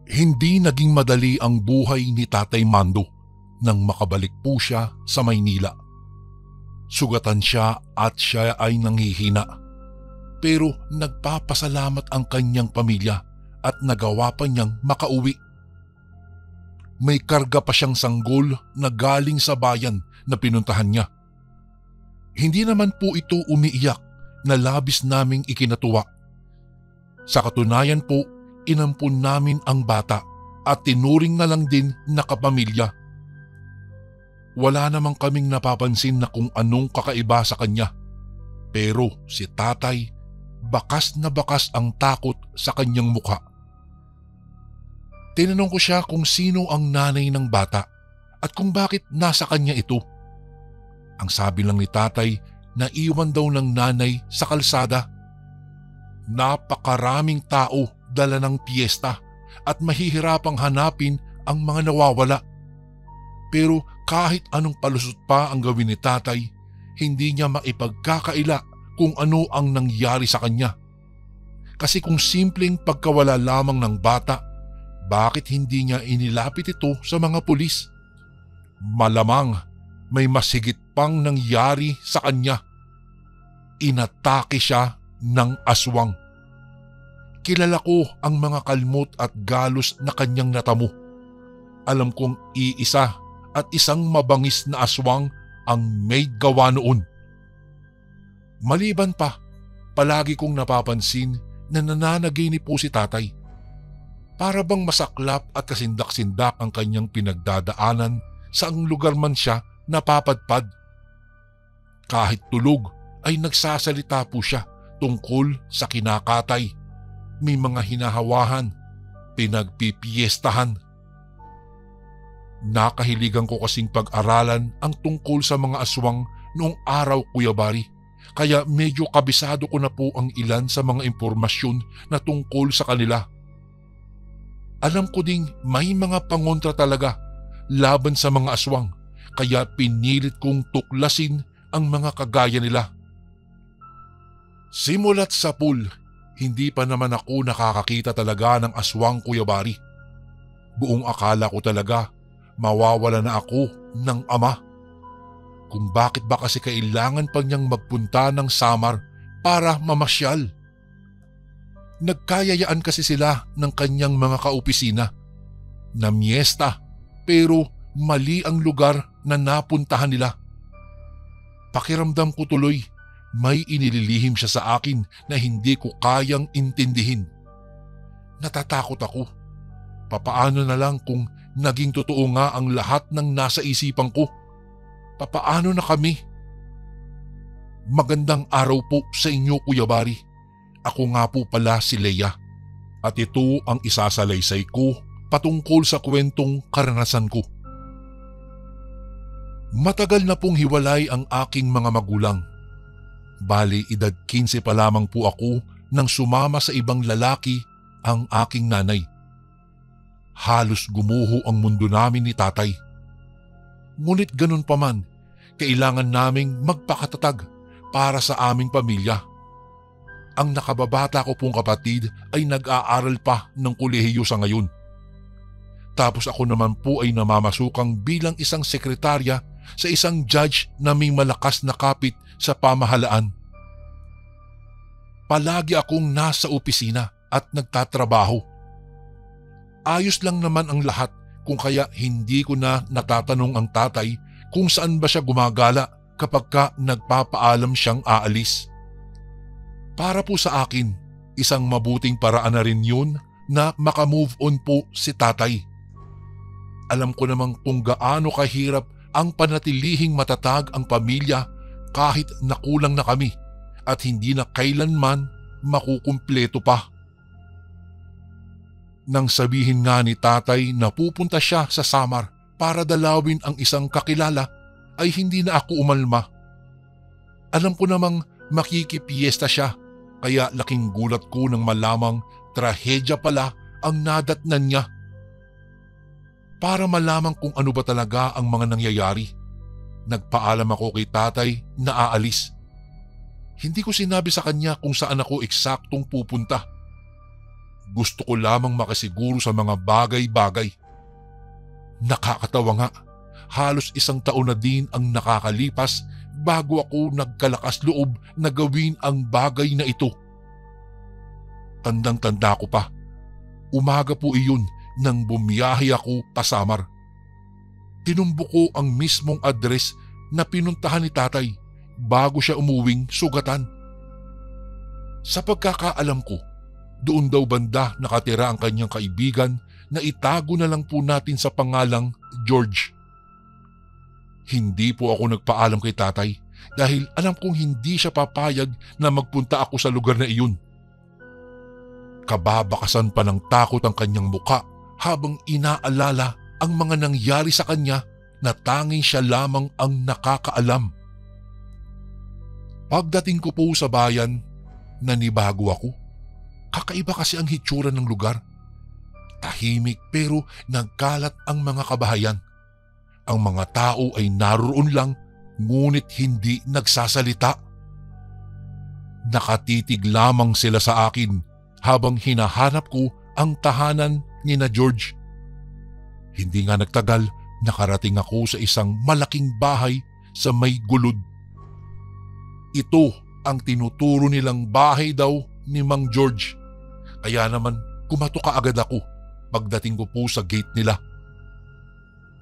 Hindi naging madali ang buhay ni Tatay Mando nang makabalik po siya sa Maynila. Sugatan siya at siya ay nanghihina. Pero nagpapasalamat ang kanyang pamilya at nagawa pa niyang makauwi. May karga pa siyang sanggol na galing sa bayan na pinuntahan niya. Hindi naman po ito umiiyak na labis naming ikinatuwa. Sa katunayan po, inampun namin ang bata at tinuring na lang din na kapamilya. Wala namang kaming napapansin na kung anong kakaiba sa kanya. Pero si tatay, bakas na bakas ang takot sa kanyang mukha. Tinanong ko siya kung sino ang nanay ng bata at kung bakit nasa kanya ito. Ang sabi lang ni tatay, naiwan daw ng nanay sa kalsada. Napakaraming tao dala ng piyesta at mahihirapang hanapin ang mga nawawala. Pero kahit anong palusot pa ang gawin ni tatay, hindi niya maipagkakaila kung ano ang nangyari sa kanya. Kasi kung simpleng pagkawala lamang ng bata, bakit hindi niya inilapit ito sa mga pulis? Malamang may masigit pang nangyari sa kanya. Inatake siya ng aswang. Kilala ko ang mga kalmot at galos na kanyang natamo. Alam kong iisa at isang mabangis na aswang ang may gawa noon. Maliban pa, palagi kong napapansin na nananaginip po si tatay. Para bang masaklap at kasindak-sindak ang kanyang pinagdadaanan saang lugar man siya napapadpad. Kahit tulog ay nagsasalita po siya tungkol sa kinakatay. May mga hinahawahan, pinagpipiestahan. Nakahiligan ko kasing pag-aralan ang tungkol sa mga aswang noong araw, Kuya Bari. Kaya medyo kabisado ko na po ang ilan sa mga impormasyon na tungkol sa kanila. Alam ko ding may mga pangontra talaga laban sa mga aswang, kaya pinilit kong tuklasin ang mga kagaya nila. Simulat sa pool, hindi pa naman ako nakakakita talaga ng aswang, Kuya Bari. Buong akala ko talaga mawawala na ako ng ama. Kung bakit ba kasi kailangan pa niyang magpunta ng Samar para mamasyal. Nagkayayaan kasi sila ng kanyang mga kaopisina na miyesta, pero mali ang lugar na napuntahan nila. Pakiramdam ko tuloy may inililihim siya sa akin na hindi ko kayang intindihin. Natatakot ako. Papaano na lang kung naging totoo nga ang lahat ng nasa isipan ko? Papaano na kami? Magandang araw po sa inyo, Kuya Bari. Ako nga po pala si Leia at ito ang isasalaysay ko patungkol sa kwentong karanasan ko. Matagal na pong hiwalay ang aking mga magulang. Bali edad 15 pa lamang po ako nang sumama sa ibang lalaki ang aking nanay. Halos gumuho ang mundo namin ni tatay. Ngunit ganun pa man, kailangan naming magpakatatag para sa aming pamilya. Ang nakababata ko pong kapatid ay nag-aaral pa ng kolehiyo sa ngayon. Tapos ako naman po ay namamasukang bilang isang sekretarya sa isang judge na may malakas na kapit sa pamahalaan. Palagi akong nasa opisina at nagtatrabaho. Ayos lang naman ang lahat kung kaya hindi ko na natatanong ang tatay kung saan ba siya gumagala kapag ka nagpapaalam siyang aalis. Para po sa akin, isang mabuting paraan na rin yun na makamove on po si tatay. Alam ko namang kung gaano kahirap ang panatilihing matatag ang pamilya kahit nakulang na kami at hindi na kailanman makukumpleto pa. Nang sabihin nga ni tatay na pupunta siya sa Samar para dalawin ang isang kakilala, ay hindi na ako umalma. Alam ko namang makikipiesta siya, kaya laking gulat ko nang malamang trahedya pala ang nadatnan niya. Para malaman kung ano ba talaga ang mga nangyayari, nagpaalam ako kay tatay na aalis. Hindi ko sinabi sa kanya kung saan ako eksaktong pupunta. Gusto ko lamang makasiguro sa mga bagay-bagay. Nakakatawa nga, halos 1 taon na din ang nakakalipas bago ako nagkalakas loob na gawin ang bagay na ito. Tandang-tanda ko pa, umaga po iyon nang bumiyahe ako pa Samar. Tinumbo ko ang mismong address na pinuntahan ni tatay bago siya umuwing sugatan. Sa pagkakaalam ko, doon daw banda nakatira ang kanyang kaibigan na itago na lang po natin sa pangalang George. Hindi po ako nagpaalam kay tatay dahil alam kong hindi siya papayag na magpunta ako sa lugar na iyon. Kababakasan pa ng takot ang kanyang muka habang inaalala ang mga nangyari sa kanya na tanging siya lamang ang nakakaalam. Pagdating ko po sa bayan, nanibago ako. Kakaiba kasi ang hitsura ng lugar. Tahimik pero nagkalat ang mga kabahayan. Ang mga tao ay naroon lang ngunit hindi nagsasalita. Nakatitig lamang sila sa akin habang hinahanap ko ang tahanan ni na George. Hindi nga nagtagal, nakarating ako sa isang malaking bahay sa may gulod. Ito ang tinuturo nilang bahay daw ni Mang George. Kaya naman kumatuka agad ako pagdating ko po sa gate nila.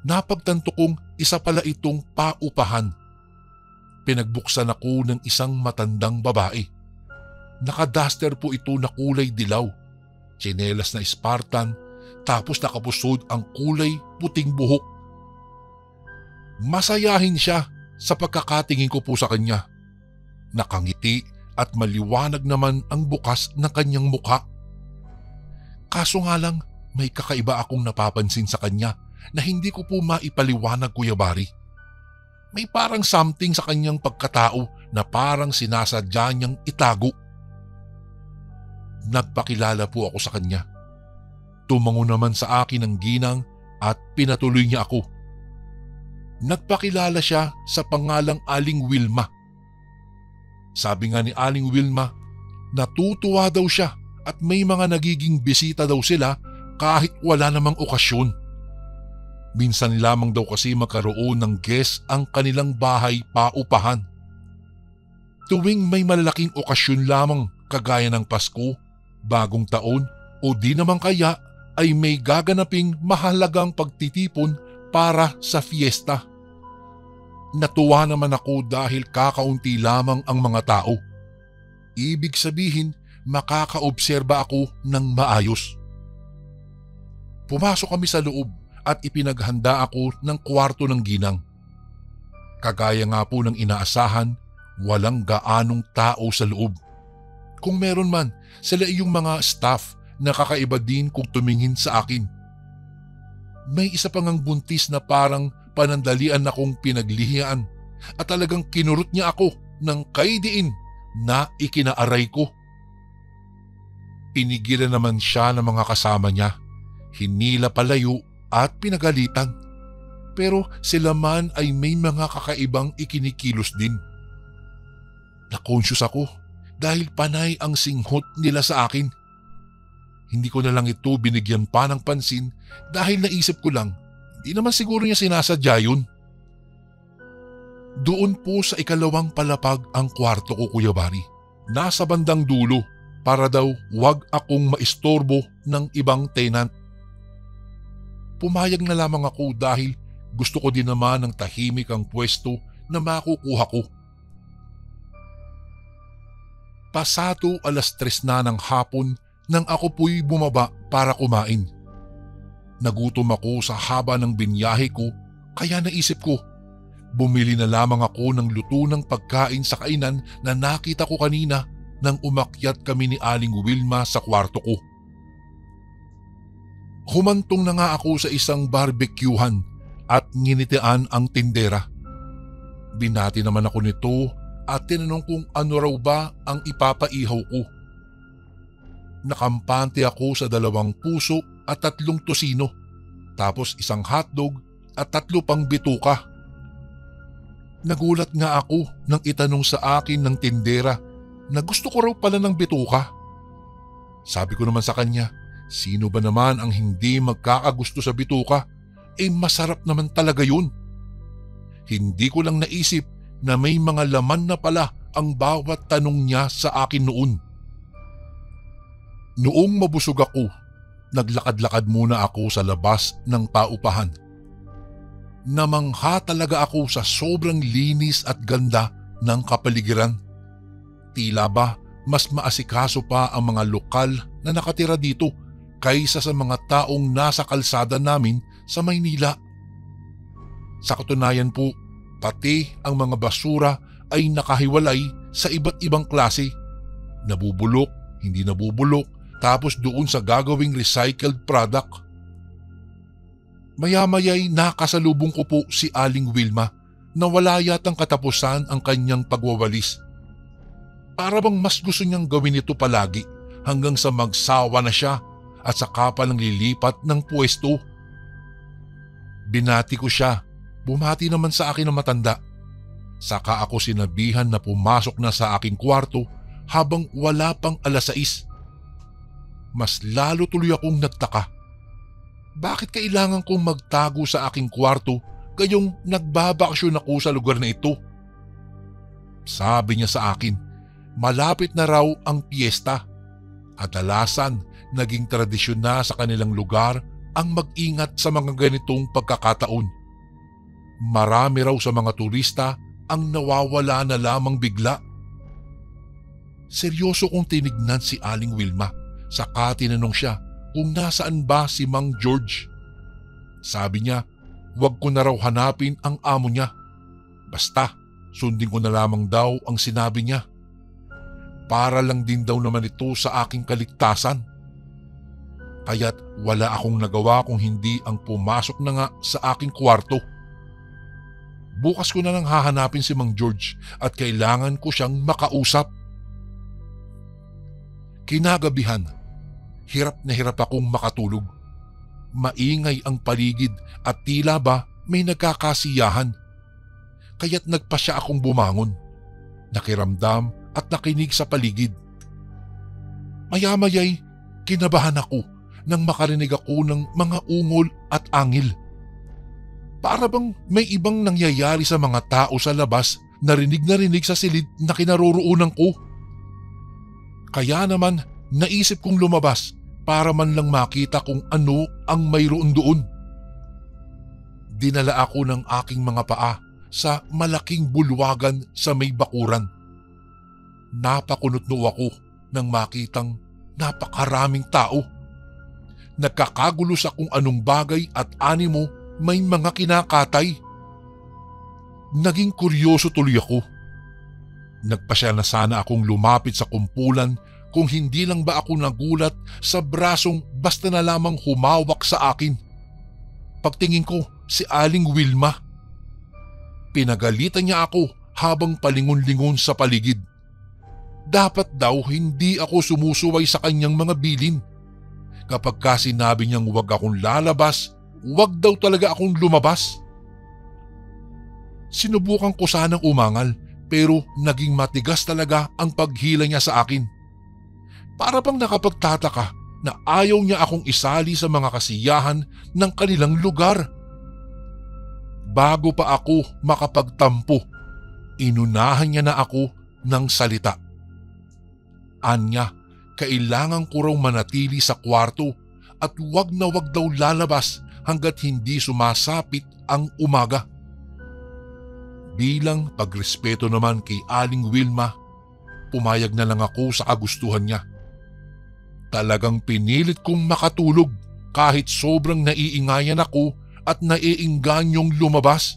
Napagtanto kong isa pala itong paupahan. Pinagbuksan ako ng isang matandang babae. Nakaduster po ito na kulay dilaw, tsinelas na Spartan, tapos nakapusod ang kulay puting buhok. Masayahin siya sa pagkakatingin ko po sa kanya. Nakangiti at maliwanag naman ang bukas ng kanyang mukha. Kaso nga lang, may kakaiba akong napapansin sa kanya na hindi ko po maipaliwanag, Kuya Bari. May parang something sa kanyang pagkatao na parang sinasadya niyang itago. Nagpakilala po ako sa kanya. Tumango naman sa akin ang ginang at pinatuloy niya ako. Nagpakilala siya sa pangalang Aling Wilma. Sabi nga ni Aling Wilma, natutuwa daw siya at may mga nagiging bisita daw sila kahit wala namang okasyon. Minsan lamang daw kasi magkaroon ng guest ang kanilang bahay paupahan. Tuwing may malalaking okasyon lamang kagaya ng Pasko, Bagong Taon o di naman kaya ay may gaganaping mahalagang pagtitipon para sa fiesta. Natuwa naman ako dahil kakaunti lamang ang mga tao. Ibig sabihin, makakaobserba ako ng maayos. Pumasok kami sa loob at ipinaghanda ako ng kwarto ng ginang. Kagaya nga po ng inaasahan, walang gaanong tao sa loob. Kung meron man, sila yung mga staff na kakaiba din kung tumingin sa akin. May isa pang ang buntis na parang panandalian akong pinaglihian at talagang kinurot niya ako ng kaidiin na ikinaaray ko. Pinigilan naman siya ng mga kasama niya, hinila palayo at pinagalitan. Pero sila man ay may mga kakaibang ikinikilos din. Na-conscious ako dahil panay ang singhot nila sa akin. Hindi ko na lang ito binigyan pa ng pansin dahil naisip ko lang, hindi naman siguro niya sinasadya yun. Doon po sa ikalawang palapag ang kwarto ko, Kuya Bari. Nasa bandang dulo para daw wag akong maistorbo ng ibang tenant. Pumayag na lamang ako dahil gusto ko din naman ng tahimik ang pwesto na makukuha ko. Pasado 3:00 na ng hapon nang ako po'y bumaba para kumain. Nagutom ako sa haba ng binyahe ko kaya naisip ko, bumili na lamang ako ng luto ng pagkain sa kainan na nakita ko kanina nang umakyat kami ni Aling Wilma sa kwarto ko. Humantong na nga ako sa isang barbecuehan at nginitian ang tindera. Binati naman ako nito at tinanong kung ano raw ba ang ipapaihaw ko. Nakampante ako sa 2 puso at 3 tosino, tapos isang hotdog at 3 pang bituka. Nagulat nga ako nang itanong sa akin ng tindera na gusto ko raw pala ng bituka. Sabi ko naman sa kanya Sino ba naman ang hindi magkakagusto sa bituka? Masarap naman talaga yun. Hindi ko lang naisip na may mga laman na pala ang bawat tanong niya sa akin noon. Noong mabusog ako, naglakad-lakad muna ako sa labas ng paupahan. Namangha talaga ako sa sobrang linis at ganda ng kapaligiran. Tila ba mas maasikaso pa ang mga lokal na nakatira dito kaysa sa mga taong nasa kalsada namin sa Maynila. Sa katunayan po, pati ang mga basura ay nakahiwalay sa iba't ibang klase. Nabubulok, hindi nabubulok, tapos doon sa gagawing recycled product. Maya-maya'y nakasalubong ko po si Aling Wilma na wala yatang katapusan ang kanyang pagwawalis. Para bang mas gusto niyang gawin ito palagi hanggang sa magsawa na siya at saka pa lang lilipat ng pwesto. Binati ko siya, bumati naman sa akin ng matanda. Saka ako sinabihan na pumasok na sa aking kwarto habang wala pang 6:00. Mas lalo tuloy akong nagtaka. Bakit kailangan kong magtago sa aking kwarto gayong nagbabakasyon ako sa lugar na ito? Sabi niya sa akin, malapit na raw ang piyesta. Kadalasan, naging tradisyon na sa kanilang lugar ang mag-ingat sa mga ganitong pagkakataon. Marami raw sa mga turista ang nawawala na lamang bigla. Seryoso kong tinignan si Aling Wilma, saka tinanong siya kung nasaan ba si Mang George. Sabi niya, wag ko na raw hanapin ang amo niya. Basta, sundin ko na lamang daw ang sinabi niya. Para lang din daw naman ito sa aking kaligtasan. Kaya't wala akong nagawa kung hindi ang pumasok na nga sa aking kwarto. Bukas ko na lang hahanapin si Mang George at kailangan ko siyang makausap. Kinagabihan, hirap na hirap akong makatulog. Maingay ang paligid at tila ba may nagkakasiyahan. Kaya't nagpasya akong bumangon. Nakiramdam at nakinig sa paligid. Maya-maya'y kinabahan ako nang makarinig ako ng mga ungol at angil. Para bang may ibang nangyayari sa mga tao sa labas na rinig sa silid na kinaroroonan ko. Kaya naman naisip kong lumabas para man lang makita kung ano ang mayroon doon. Dinala ako ng aking mga paa sa malaking bulwagan sa may bakuran. Napakunot-no ako nang makitang napakaraming tao. Nagkakagulo sa kung anong bagay at animo may mga kinakatay. Naging kuryoso tuloy ako. Nagpasya na sana akong lumapit sa kumpulan kung hindi lang ba ako nagulat sa brasong basta na lamang humawak sa akin. Pagtingin ko si Aling Wilma. Pinagalitan niya ako habang palingon-lingon sa paligid. Dapat daw hindi ako sumusuway sa kanyang mga bilin. Kapag sinabi niyang huwag akong lalabas, huwag daw talaga akong lumabas. Sinubukan ko sanang umangal pero naging matigas talaga ang paghila niya sa akin. Para bang nakapagtataka na ayaw niya akong isali sa mga kasiyahan ng kanilang lugar. Bago pa ako makapagtampo, inunahan niya na ako ng salita. Anya, kailangan ko raw manatili sa kwarto at wag na wag daw lalabas hanggat hindi sumasapit ang umaga. Bilang pagrespeto naman kay Aling Wilma, pumayag na lang ako sa kagustuhan niya. Talagang pinilit kong makatulog kahit sobrang naiingayan ako at naiingganyong lumabas.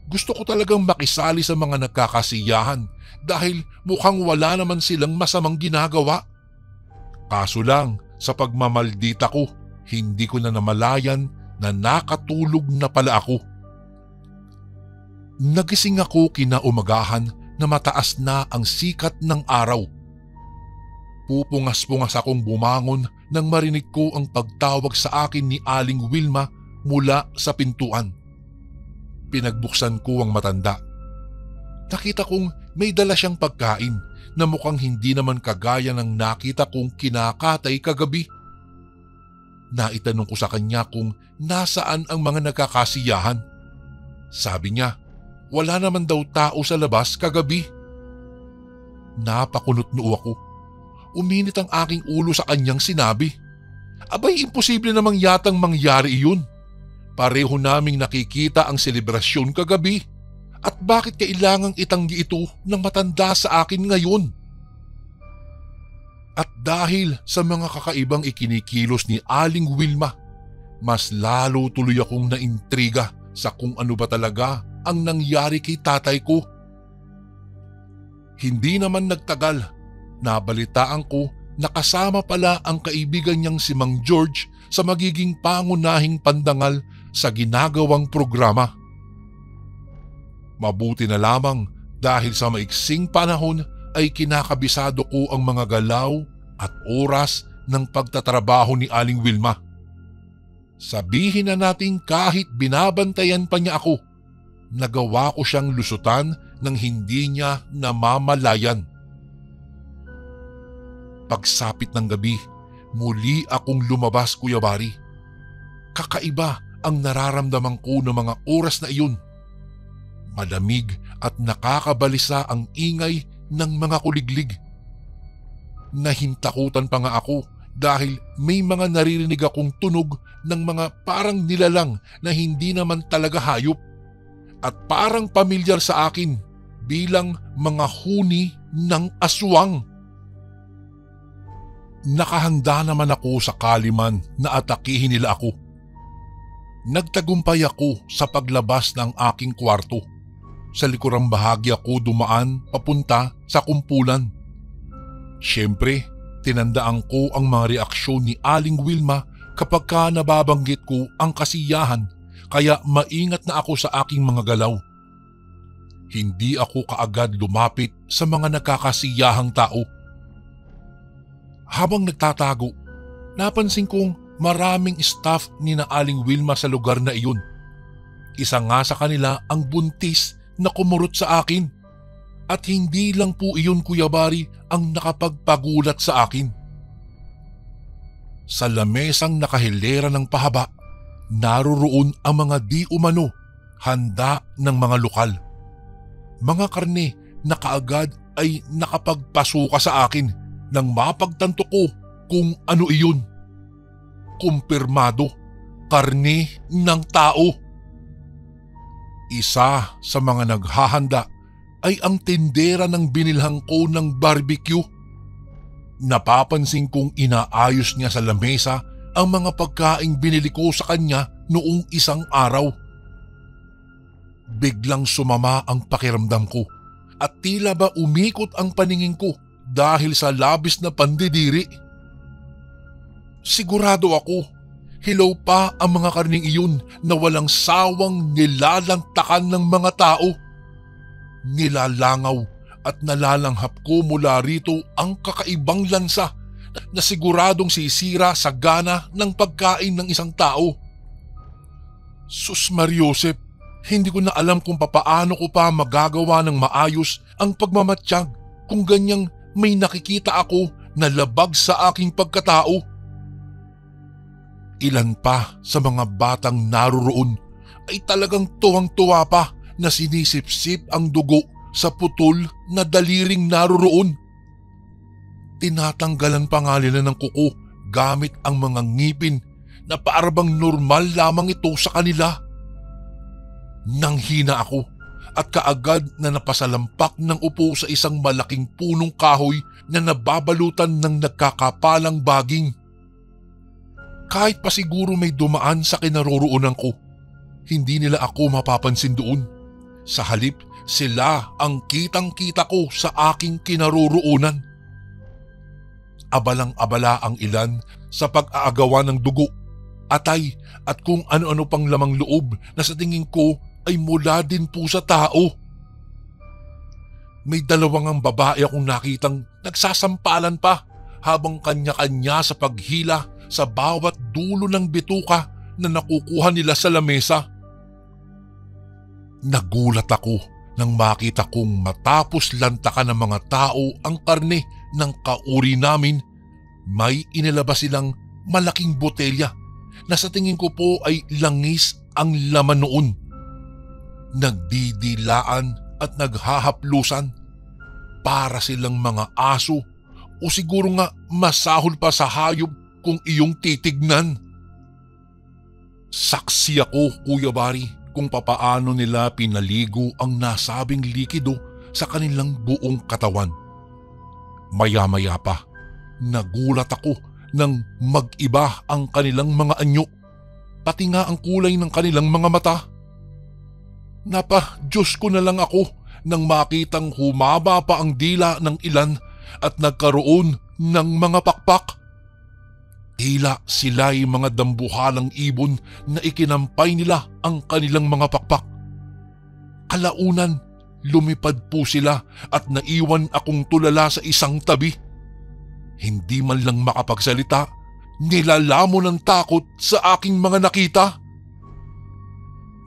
Gusto ko talagang makisali sa mga nagkakasiyahan dahil mukhang wala naman silang masamang ginagawa. Kaso lang, sa pagmamaldita ko, hindi ko na namalayan na nakatulog na pala ako. Nagising ako kinaumagahan na mataas na ang sikat ng araw. Pupungas-pungas akong bumangon nang marinig ko ang pagtawag sa akin ni Aling Wilma mula sa pintuan. Pinagbuksan ko ang matanda. Nakita kong may dala siyang pagkain na mukhang hindi naman kagaya ng nakita kong kinakatay kagabi. Naitanong ko sa kanya kung nasaan ang mga nagkakasiyahan. Sabi niya, wala naman daw tao sa labas kagabi. Napakunot noo ako. Uminit ang aking ulo sa kanyang sinabi. Abay, imposible namang yatang mangyari iyon. Pareho naming nakikita ang selebrasyon kagabi. At bakit kailangang itanggi ito ng matanda sa akin ngayon? At dahil sa mga kakaibang ikinikilos ni Aling Wilma, mas lalo tuloy akong naintriga sa kung ano ba talaga ang nangyari kay tatay ko. Hindi naman nagtagal, nabalitaan ko na kasama pala ang kaibigan niyang si Mang George sa magiging pangunahing pandangal sa ginagawang programa. Mabuti na lamang dahil sa maiksing panahon ay kinakabisado ko ang mga galaw at oras ng pagtatrabaho ni Aling Wilma. Sabihin na natin kahit binabantayan pa niya ako, nagawa ko siyang lusutan ng hindi niya namamalayan. Pagsapit ng gabi, muli akong lumabas, Kuya Bari. Kakaiba ang nararamdaman ko ng mga oras na iyon. Malamig at nakakabalisa ang ingay ng mga kuliglig. Nahintakutan pa nga ako dahil may mga naririnig akong tunog ng mga parang nilalang na hindi naman talaga hayop at parang pamilyar sa akin bilang mga huni ng aswang. Nakahanda naman ako sa kaliman na atakihin nila ako. Nagtagumpay ako sa paglabas ng aking kwarto. Sa likurang bahagi ako dumaan papunta sa kumpulan. Siyempre, tinandaan ko ang mga reaksyon ni Aling Wilma kapag ka nababanggit ko ang kasiyahan, kaya maingat na ako sa aking mga galaw. Hindi ako kaagad lumapit sa mga nagkakasiyahang tao. Habang nagtatago, napansin kong maraming staff ni na Aling Wilma sa lugar na iyon. Isa nga sa kanila ang buntis na kumurot sa akin. At hindi lang po iyon, Kuya Bari, ang nakapagpagulat sa akin. Sa lamesang nakahilera ng pahaba, naroroon ang mga di umano, handa ng mga lokal. Mga karne na kaagad ay nakapagpasuka sa akin nang mapagtanto ko kung ano iyon. Kumpirmado, karne ng tao. Isa sa mga naghahanda ay ang tindera ng binilhang ko ng barbecue. Napapansin kong inaayos niya sa lamesa ang mga pagkaing binili ko sa kanya noong isang araw. Biglang sumama ang pakiramdam ko at tila ba umikot ang paningin ko dahil sa labis na pandidiri. Sigurado ako, hilaw pa ang mga karning iyon na walang sawang nilalantakan ng mga tao. Nilalangaw at nalalanghap ko mula rito ang kakaibang lansa na siguradong sisira sa gana ng pagkain ng isang tao. Sus Mariosep, hindi ko na alam kung papaano ko pa magagawa ng maayos ang pagmamatsyag kung ganyang may nakikita ako na labag sa aking pagkatao. Ilan pa sa mga batang naroroon ay talagang tuwang-tuwa pa na sinisip-sip ang dugo sa putol na daliring naroroon. Tinatanggalan pa nga nila ng kuko gamit ang mga ngipin na parabang normal lamang ito sa kanila. Nanghina ako at kaagad na napasalampak ng upo sa isang malaking punong kahoy na nababalutan ng nagkakapalang baging. Kahit pa siguro may dumaan sa kinaroroonan ko, hindi nila ako mapapansin doon. Sa halip, sila ang kitang-kita ko sa aking kinaroroonan. Abalang-abala ang ilan sa pag-aagawan ng dugo, atay at kung ano-ano pang lamang loob na sa tingin ko ay mula din po sa tao. May dalawang ang babae akong nakitang nagsasampalan pa habang kanya-kanya sa paghila sa bawat dulo ng bituka na nakukuha nila sa lamesa. Nagulat ako nang makita kong matapos lantakan ng mga tao ang karne ng kauri namin, may inilabas silang malaking botelya na sa tingin ko po ay langis ang laman noon. Nagdidilaan at naghahaplusan. Para silang mga aso o siguro nga masahol pa sa hayop kung iyong titignan. Saksi ako, Kuya Bari, kung papaano nila pinaligo ang nasabing likido sa kanilang buong katawan. Maya-maya pa, nagulat ako nang mag-iba ang kanilang mga anyo, pati nga ang kulay ng kanilang mga mata. Diyos ko na lang ako nang makitang humaba pa ang dila ng ilan at nagkaroon ng mga pakpak. Tila sila'y mga dambuhalang ibon na ikinampay nila ang kanilang mga pakpak. Kalaunan, lumipad po sila at naiwan akong tulala sa isang tabi. Hindi man lang makapagsalita, nilalamon ng takot sa aking mga nakita.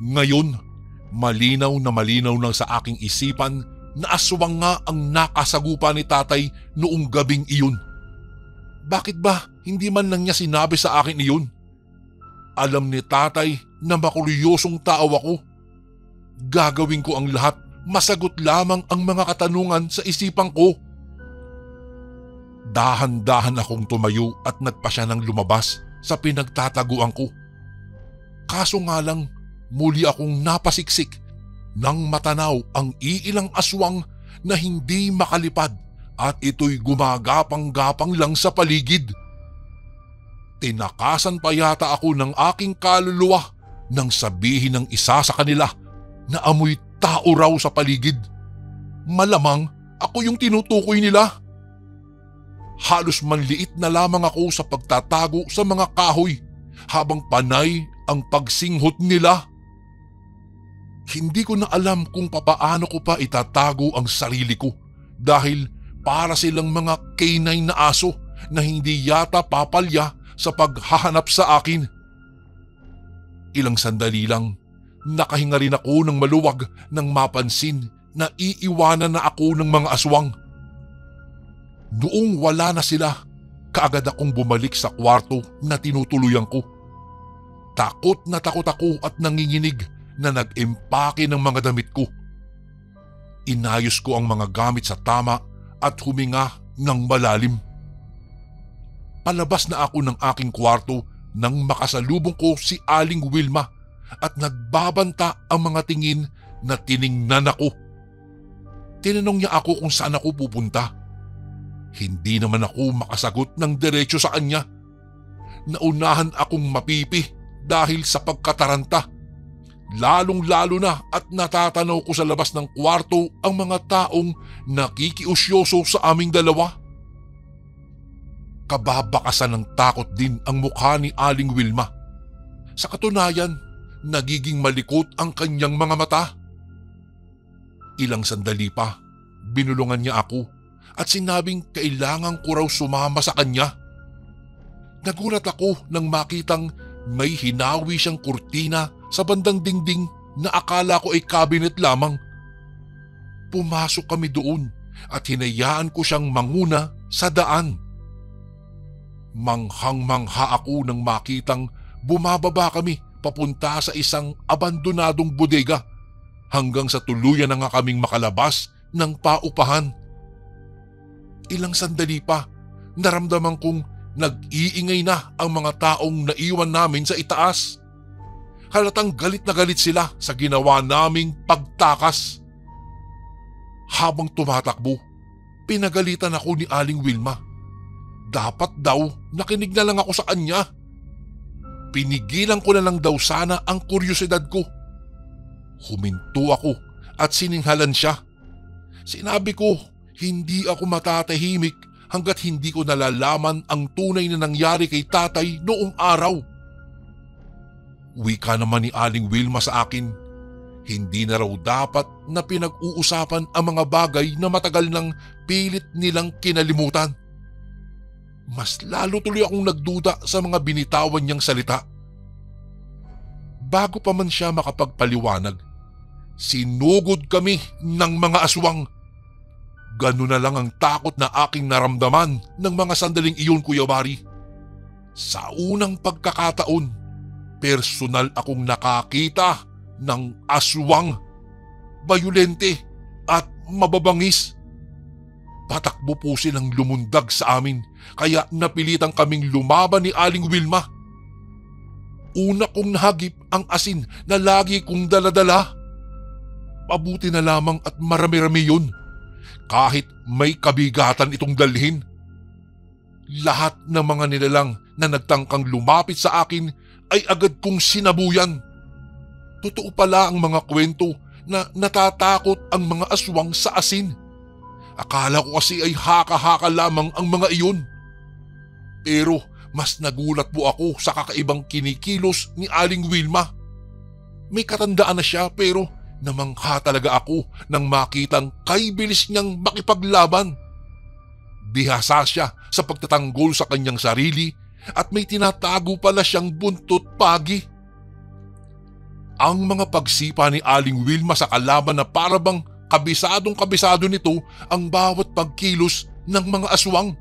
Ngayon, malinaw na sa aking isipan na aswang nga ang nakasagupa ni tatay noong gabing iyon. Bakit ba hindi man lang niya sinabi sa akin iyon? Alam ni tatay na makuryosong tao ako. Gagawin ko ang lahat, masagot lamang ang mga katanungan sa isipan ko. Dahan-dahan akong tumayo at nagpasya ng lumabas sa pinagtataguan ko. Kaso nga lang, muli akong napasiksik nang matanaw ang iilang aswang na hindi makalipad at ito'y gumagapang-gapang lang sa paligid. Tinakasan pa yata ako ng aking kaluluwa nang sabihin ng isa sa kanila na amoy tao raw sa paligid. Malamang ako yung tinutukoy nila. Halos manliit na lamang ako sa pagtatago sa mga kahoy habang panay ang pagsinghot nila. Hindi ko na alam kung papaano ko pa itatago ang sarili ko dahil para silang mga canine na aso na hindi yata papalya sa paghahanap sa akin. Ilang sandali lang, nakahinga rin ako ng maluwag nang mapansin na iiwanan na ako ng mga aswang. Noong wala na sila, kaagad akong bumalik sa kwarto na tinutuluyan ko. Takot na takot ako at nanginginig na nag-empake ng mga damit ko. Inayos ko ang mga gamit sa tama at huminga ng malalim. Palabas na ako ng aking kwarto nang makasalubong ko si Aling Wilma at nagbabanta ang mga tingin na tiningnan ako. Tinanong niya ako kung saan ako pupunta. Hindi naman ako makasagot ng diretso sa kanya. Naunahan akong mapipi dahil sa pagkataranta. Lalong-lalo na at natatanaw ko sa labas ng kwarto ang mga taong nakikiusyoso sa aming dalawa. Kababakasan ng takot din ang mukha ni Aling Wilma. Sa katunayan, nagiging malikot ang kanyang mga mata. Ilang sandali pa, binulungan niya ako at sinabing kailangan ko raw sumama sa kanya. Nagulat ako nang makitang may hinawi siyang kurtina sa bandang dingding na akala ko ay cabinet lamang. Pumasok kami doon at hinayaan ko siyang manguna sa daan. Manghang-mangha ako nang makitang bumababa kami papunta sa isang abandonadong bodega hanggang sa tuluyan na nga kaming makalabas ng paupahan. Ilang sandali pa, naramdaman kong nag-iingay na ang mga taong naiwan namin sa itaas. Halatang galit na galit sila sa ginawa naming pagtakas. Habang tumatakbo, pinagalitan ako ni Aling Wilma. Dapat daw nakinig na lang ako sa kanya. Pinigilan ko na lang daw sana ang kuryosidad ko. Huminto ako at sininghalan siya. Sinabi ko, hindi ako matatahimik hanggat hindi ko nalalaman ang tunay na nangyari kay tatay noong araw. Wika naman ni Aling Wilma sa akin, hindi na raw dapat na pinag-uusapan ang mga bagay na matagal nang pilit nilang kinalimutan. Mas lalo tuloy akong nagduda sa mga binitawan niyang salita. Bago pa man siya makapagpaliwanag, sinugod kami ng mga aswang. Ganun na lang ang takot na aking naramdaman ng mga sandaling iyon, Kuya Bari. Sa unang pagkakataon, personal akong nakakita ng aswang. Bayulente at mababangis. Patakbo po silang lumundag sa amin kaya napilitan kaming lumaban ni Aling Wilma. Una kong nahagip ang asin na lagi kong daladala. Mabuti na lamang at marami-rami yun. Kahit may kabigatan itong dalhin. Lahat ng mga nilalang na nagtangkang lumapit sa akin ay agad kong sinabuyan. Totoo pala ang mga kwento na natatakot ang mga aswang sa asin. Akala ko kasi ay haka-haka lamang ang mga iyon. Pero mas nagulat po ako sa kakaibang kinikilos ni Aling Wilma. May katandaan na siya pero namangha talaga ako nang makitang kay bilis niyang makipaglaban. Bihasa siya sa pagtatanggol sa kanyang sarili at may tinatago pala siyang buntot pagi. Ang mga pagsipa ni Aling Wilma sa kalaban na parabang kabisadong-kabisado nito ang bawat pagkilos ng mga aswang.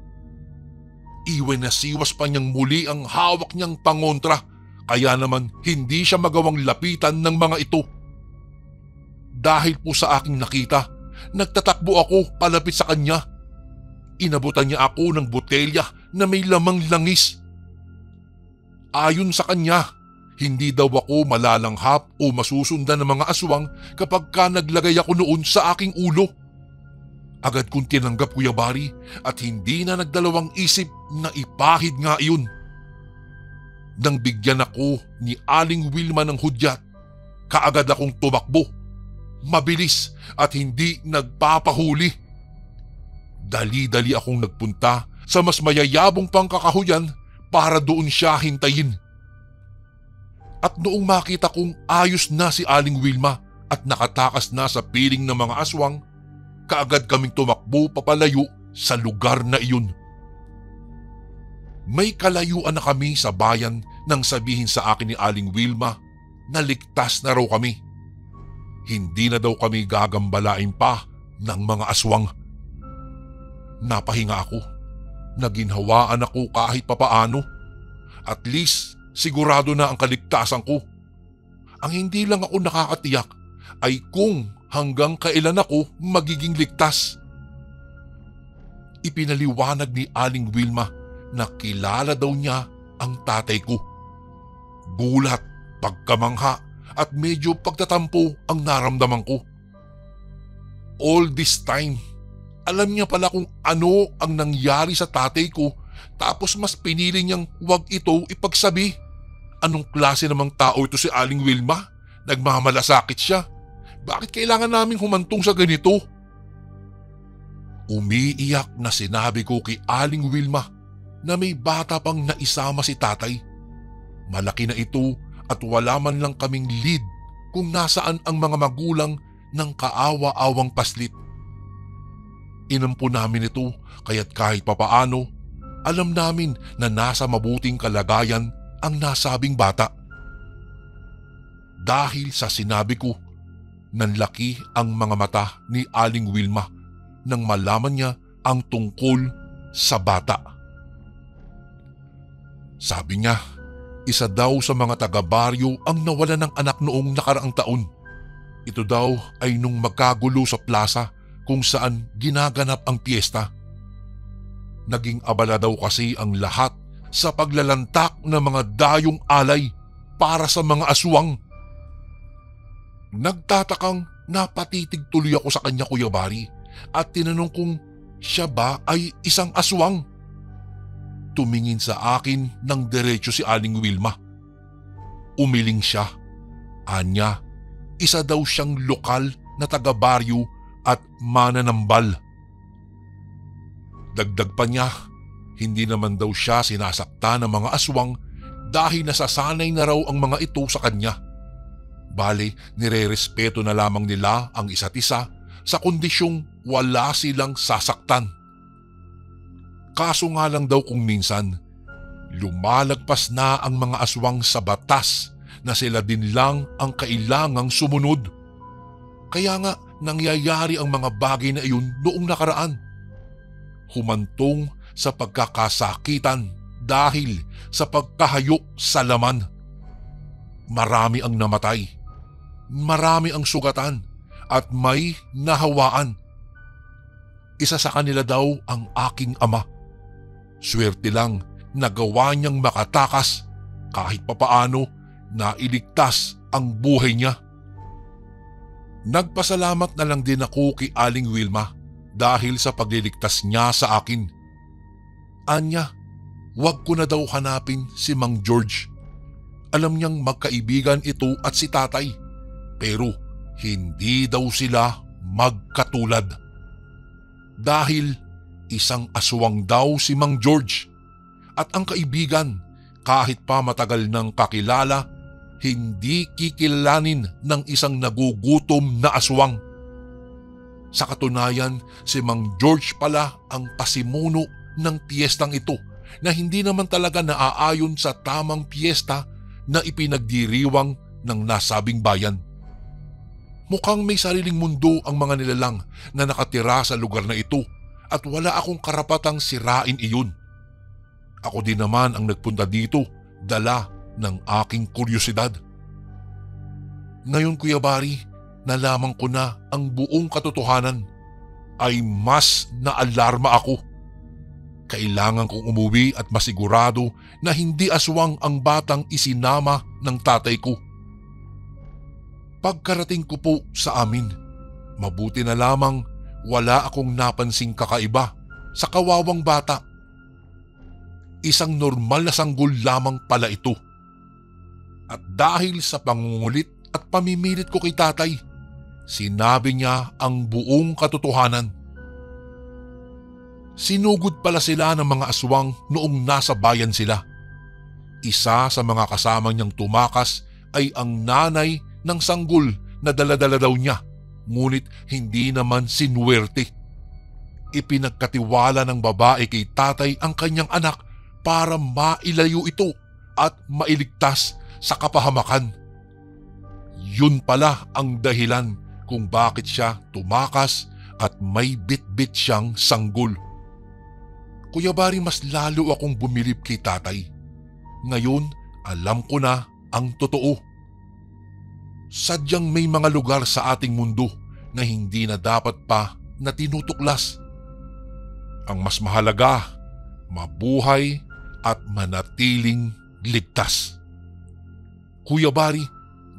Iwan na siwas pa niyang muli ang hawak niyang pangontra kaya naman hindi siya magawang lapitan ng mga ito. Dahil po sa aking nakita, nagtatakbo ako palapit sa kanya. Inabutan niya ako ng botelya na may lamang langis. Ayon sa kanya, hindi daw ako malalanghap o masusundan ng mga aswang kapag naglagay ako noon sa aking ulo. Agad kong tinanggap, Kuya Bari, at hindi na nagdalawang isip na ipahid nga iyon. Nang bigyan ako ni Aling Wilma ng hudyat, kaagad akong tumakbo. Mabilis at hindi nagpapahuli. Dali-dali akong nagpunta sa mas mayayabong pang kakahuyan para doon siya hintayin. At noong makita kong ayos na si Aling Wilma at nakatakas na sa piling ng mga aswang, kaagad kaming tumakbo papalayo sa lugar na iyon. May kalayuan na kami sa bayan nang sabihin sa akin ni Aling Wilma na ligtas na raw kami. Hindi na daw kami gagambalain pa ng mga aswang. Napahinga ako. Naginhawaan ako kahit papaano. At least sigurado na ang kaligtasan ko. Ang hindi lang ako nakakatiyak ay kung hanggang kailan ako magiging ligtas. Ipinaliwanag ni Aling Wilma na kilala daw niya ang tatay ko. Gulat, pagkamangha at medyo pagtatampo ang naramdaman ko. All this time, alam niya pala kung ano ang nangyari sa tatay ko tapos mas pinili niyang huwag ito ipagsabi. Anong klase namang tao ito si Aling Wilma? Nagmamalasakit siya. Bakit kailangan naming humantong sa ganito? Umiiyak na sinabi ko kay Aling Wilma na may bata pang naisama si tatay. Malaki na ito at wala man lang kaming lead kung nasaan ang mga magulang ng kaawa-awang paslit. Inampo namin ito kaya't kahit papaano, alam namin na nasa mabuting kalagayan ang nasabing bata. Dahil sa sinabi ko, nanlaki ang mga mata ni Aling Wilma nang malaman niya ang tungkol sa bata. Sabi niya, isa daw sa mga taga-baryo ang nawala ng anak noong nakaraang taon. Ito daw ay nung magkagulo sa plaza kung saan ginaganap ang piyesta. Naging abala daw kasi ang lahat sa paglalantak ng mga dayong alay para sa mga aswang. Nagtatakang napatitig tuloy ako sa kanya, Kuya Bari, at tinanong kung siya ba ay isang aswang. Tumingin sa akin ng diretso si Aling Wilma. Umiling siya. Anya, isa daw siyang lokal na taga-baryo at mananambal. Dagdag pa niya, hindi naman daw siya sinasakta ng mga aswang dahil nasasanay na raw ang mga ito sa kanya. Bale, nire-respeto na lamang nila ang isa't isa sa kondisyong wala silang sasaktan. Kaso nga lang daw kung minsan, lumalagpas na ang mga aswang sa batas na sila din lang ang kailangang sumunod. Kaya nga nangyayari ang mga bagay na iyon noong nakaraan. Humantong sa pagkakasakitan dahil sa pagkahayok sa laman. marami ang namatay, marami ang sugatan at may nahawaan. Isa sa kanila daw ang aking ama. Swerte lang nagawa niyang makatakas, kahit papaano na iligtas ang buhay niya. Nagpasalamat na lang din ako kay Aling Wilma dahil sa pagliligtas niya sa akin. Anya, wag ko na daw hanapin si Mang George. Alam niyang magkaibigan ito at si tatay, pero hindi daw sila magkatulad. Dahil isang aswang daw si Mang George at ang kaibigan, kahit pa matagal nang kakilala, hindi kikilanin ng isang nagugutom na aswang. Sa katunayan, si Mang George pala ang pasimuno ng piyestang ito na hindi naman talaga naaayon sa tamang piyesta na ipinagdiriwang ng nasabing bayan. Mukhang may sariling mundo ang mga nilalang na nakatira sa lugar na ito at wala akong karapatang sirain iyon. Ako din naman ang nagpunta dito, dala ng aking kuryosidad. Ngayon, Kuya Bari, nalaman ko na ang buong katotohanan, ay mas naalarma ako. Kailangan kong umuwi at masigurado na hindi aswang ang batang isinama ng tatay ko. Pagkarating ko po sa amin, mabuti na lamang wala akong napansing kakaiba sa kawawang bata. Isang normal na sanggol lamang pala ito. At dahil sa pangungulit at pamimilit ko kay tatay, sinabi niya ang buong katotohanan. Sinugod pala sila ng mga aswang noong nasa bayan sila. Isa sa mga kasama niyang tumakas ay ang nanay ng sanggol na daladala daw niya, ngunit hindi naman sinuwerte. Ipinagkatiwala ng babae kay tatay ang kanyang anak para mailayo ito at mailigtas sa kapahamakan. Yun pala ang dahilan kung bakit siya tumakas at may bit-bit siyang sanggol. Kuya Bari, mas lalo akong bumilib kay tatay. Ngayon, alam ko na ang totoo. Sadyang may mga lugar sa ating mundo na hindi na dapat pa na tinutuklas. Ang mas mahalaga, mabuhay at manatiling ligtas. Kuya Bari,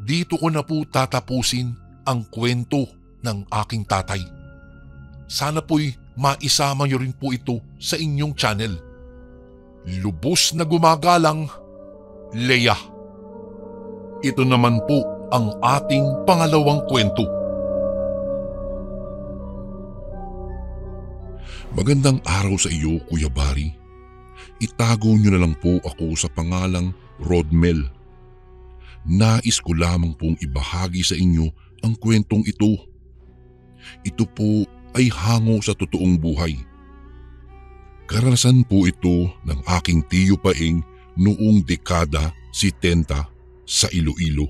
dito ko na po tatapusin ang kwento ng aking tatay. Sana po'y maisama niyo rin po ito sa inyong channel. Lubos na gumagalang, Leia. Ito naman po ang ating pangalawang kwento. Magandang araw sa iyo, Kuya Bari. Itago niyo na lang po ako sa pangalang Rodmel. Nais ko lamang pong ibahagi sa inyo ang kwentong ito. Ito po ay hango sa totoong buhay. Karanasan po ito ng aking tiyo Paeng noong dekada 70 sa Iloilo.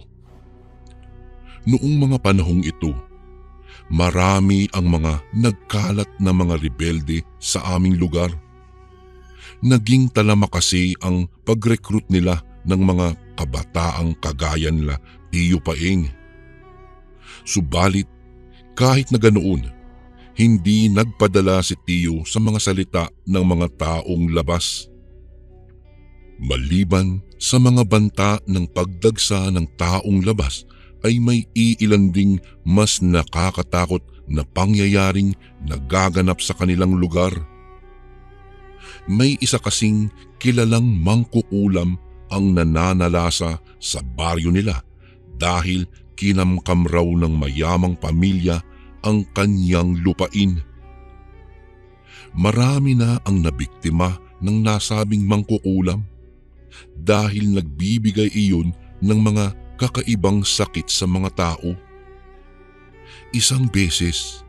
Noong mga panahong ito, marami ang mga nagkalat na mga rebelde sa aming lugar. Naging talama kasi ang pag-recruit nila ng mga kabataang kagaya nila Tiyo Paeng. Subalit kahit na ganoon, hindi nagpadala si Tiyo sa mga salita ng mga taong labas. Maliban sa mga banta ng pagdagsa ng taong labas ay may iilan ding mas nakakatakot na pangyayaring nagaganap sa kanilang lugar. May isa kasing kilalang mangkukulam ang nananalasa sa baryo nila dahil kinamkam raw ng mayamang pamilya ang kanyang lupain. Marami na ang nabiktima ng nasabing mangkukulam dahil nagbibigay iyon ng mga kakaibang sakit sa mga tao. Isang beses,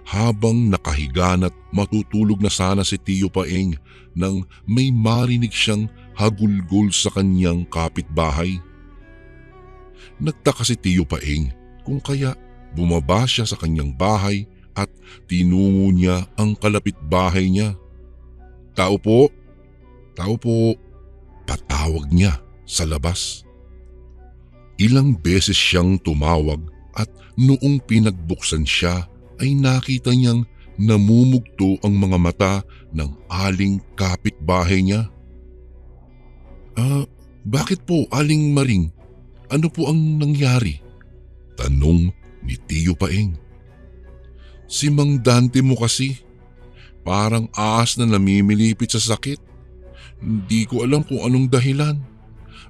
habang nakahiga at matutulog na sana si Tiyo Paeng nang may marinig siyang hagulgol sa kanyang kapitbahay. Nagtaka si Tiyo Paeng kung kaya bumaba siya sa kanyang bahay at tinungo niya ang kalapitbahay niya. "Tao po, tao po," patawag niya sa labas. Ilang beses siyang tumawag at noong pinagbuksan siya ay nakita niyang namumugto ang mga mata ng aling kapitbahay niya. Bakit po, Aling Maring? Ano po ang nangyari? Tanong ni Tiyo Paeng. Si Mang Dante mo kasi, parang ahas na namimilipit sa sakit. Hindi ko alam kung anong dahilan.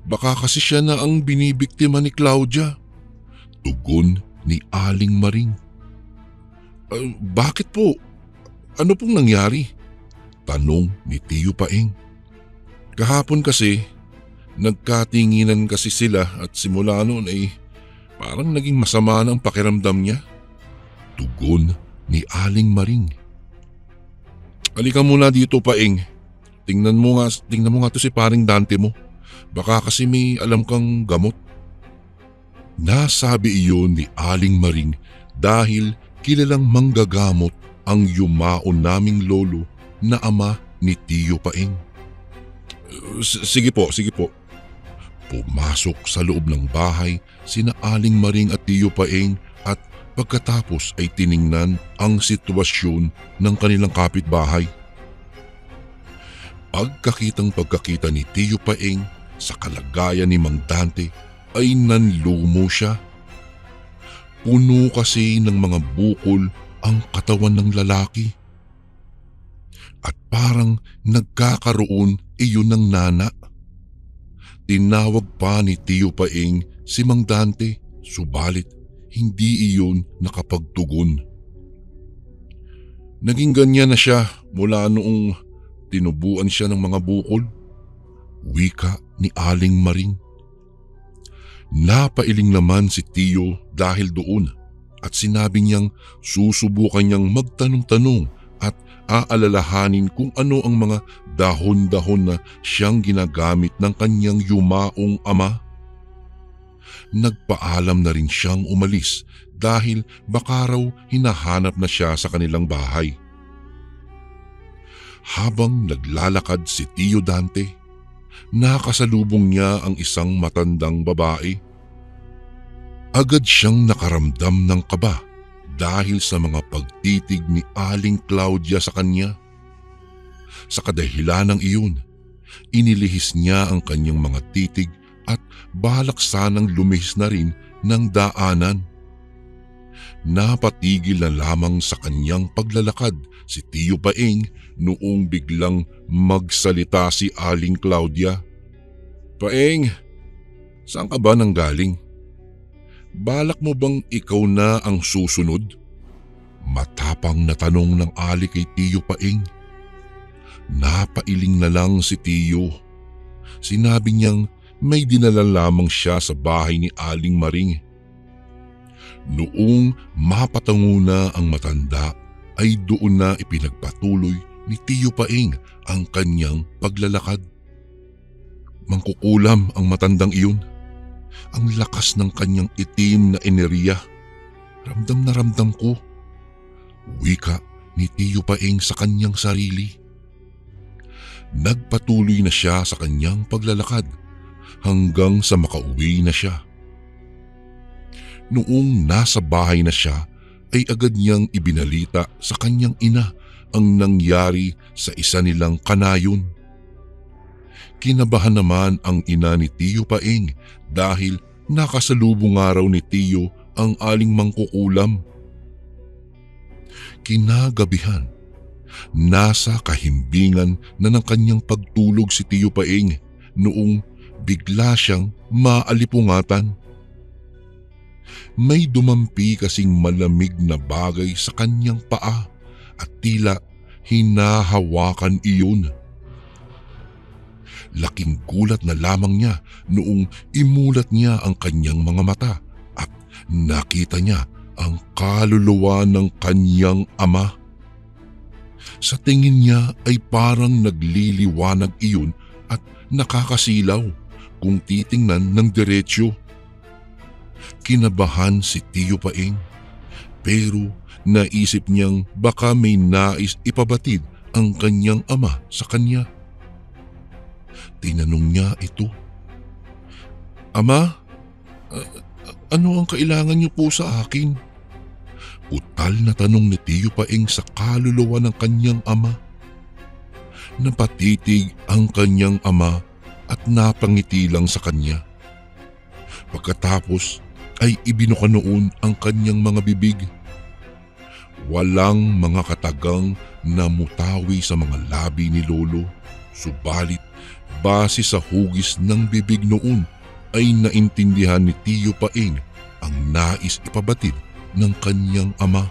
Baka kasi siya na ang binibiktima ni Claudia. Tugon ni Aling Maring. Bakit po? Ano pong nangyari? Tanong ni Tiyo Paeng. Kahapon kasi, nagkatinginan kasi sila at simula noon ay parang naging masama na ang pakiramdam niya. Tugon ni Aling Maring. Halika muna dito, Paeng. Tingnan mo nga to si paring Dante mo. Baka kasi may alam kang gamot. Nasabi iyon ni Aling Maring dahil kilalang manggagamot ang yumaon naming lolo na ama ni Tiyo Paeng. Sige po. Pumasok sa loob ng bahay sina Aling Maring at Tiyo Paeng at pagkatapos ay tiningnan ang sitwasyon ng kanilang kapitbahay. Pagkakita ni Tiyo Paeng sa kalagayan ni Mang Dante ay nanlumo siya. Puno kasi ng mga bukol ang katawan ng lalaki. At parang nagkakaroon iyon ng nana. Tinawag pa ni Tiyo Paeng si Mang Dante, subalit hindi iyon nakapagtugon. Naging ganyan na siya mula noong tinubuan siya ng mga bukol. Wika ni Aling Maring. Napailing naman si Tiyo dahil doon at sinabi niyang susubukan niyang magtanong-tanong at aalalahanin kung ano ang mga dahon-dahon na siyang ginagamit ng kanyang yumaong ama. Nagpaalam na rin siyang umalis dahil baka raw hinahanap na siya sa kanilang bahay. Habang naglalakad si Tiyo Dante, nakasalubong niya ang isang matandang babae. Agad siyang nakaramdam ng kaba dahil sa mga pagtitig ni Aling Claudia sa kanya. Sa kadahilanang iyon, inilihis niya ang kanyang mga titig at balak sanang lumihis na rin ng daanan. Napatigil na lamang sa kanyang paglalakad si Tiyo Paeng noong biglang magsalita si Aling Claudia. Paeng, saan ka ba nanggaling? Balak mo bang ikaw na ang susunod? Matapang na tanong ng ali kay Tiyo Paeng. Napailing na lang si Tiyo. Sinabi niyang may dinala lamang siya sa bahay ni Aling Maring. Noong mapatango na ang matanda ay doon na ipinagpatuloy ni Tiyo Paeng ang kanyang paglalakad. Mangkukulam ang matandang iyon. Ang lakas ng kanyang itim na enerhiya. Ramdam na ramdam ko. Wika ni Tiyo Paeng sa kanyang sarili. Nagpatuloy na siya sa kanyang paglalakad hanggang sa makauwi na siya. Noong nasa bahay na siya ay agad niyang ibinalita sa kanyang ina ang nangyari sa isa nilang kanayon. Kinabahan naman ang ina ni Tiyo Paeng dahil nakasalubong nga raw ni Tiyo ang aling mangkukulam. Kinagabihan, nasa kahimbingan na ng kanyang pagtulog si Tiyo Paeng noong bigla siyang maalipungatan. May dumampi kasing malamig na bagay sa kanyang paa at tila hinahawakan iyon. Laking gulat na lamang niya noong imulat niya ang kanyang mga mata at nakita niya ang kaluluwa ng kanyang ama. Sa tingin niya ay parang nagliliwanag iyon at nakakasilaw kung titingnan ng diretsyo. Kinabahan si Tiyo Paeng pero naisip niyang baka may nais ipabatid ang kanyang ama sa kanya. Tinanong niya ito. Ama, Ano ang kailangan niyo po sa akin? Utal na tanong ni Tiyo Paeng sa kaluluwa ng kanyang ama. Napatitig ang kanyang ama at napangiti lang sa kanya. Pagkatapos ay ibinuka noon ang kanyang mga bibig. Walang mga katagang na mutawi sa mga labi ni Lolo, subalit base sa hugis ng bibig noon ay naintindihan ni Tiyo Paeng ang nais ipabatid ng kanyang ama.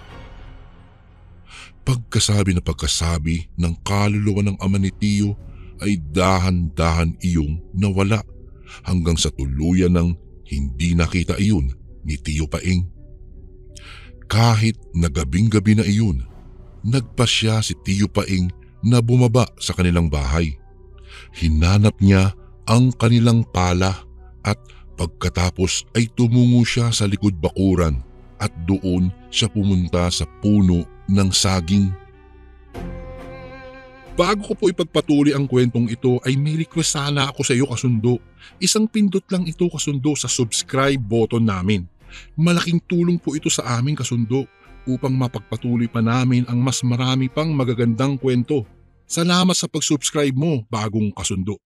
Pagkasabi ng kaluluwa ng ama ni Tiyo ay dahan-dahan iyong nawala hanggang sa tuluyan ng hindi nakita iyon ni Tiyo Paeng. Kahit na gabing-gabi na iyon, nagpasya si Tiyo Paeng na bumaba sa kanilang bahay. Hinanap niya ang kanilang pala at pagkatapos ay tumungo siya sa likod bakuran at doon siya pumunta sa puno ng saging. Bago ko po ipagpatuloy ang kwentong ito ay may request sana ako sa iyo kasundo. Isang pindot lang ito kasundo sa subscribe button namin. Malaking tulong po ito sa amin kasundo upang mapagpatuloy pa namin ang mas marami pang magagandang kwento. Salamat sa pag-subscribe mo, bagong kasundo.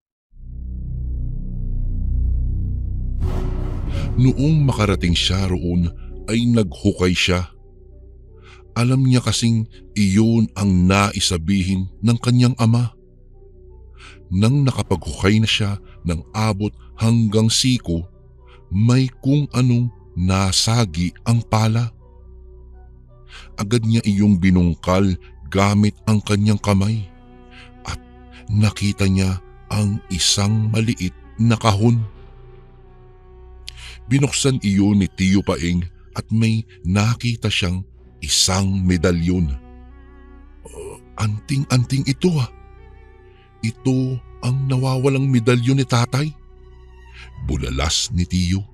Noong makarating siya roon ay naghukay siya. Alam niya kasing iyon ang naisabihin ng kanyang ama. Nang nakapaghukay na siya ng abot hanggang siko, may kung anong nasagi ang pala. Agad niya iyong binungkal gamit ang kanyang kamay at nakita niya ang isang maliit na kahon. Binuksan iyon ni Tiyo Paeng at may nakita siyang isang medalyon. Anting-anting ito ah. Ito ang nawawalang medalyon ni tatay. Bulalas ni Tiyo.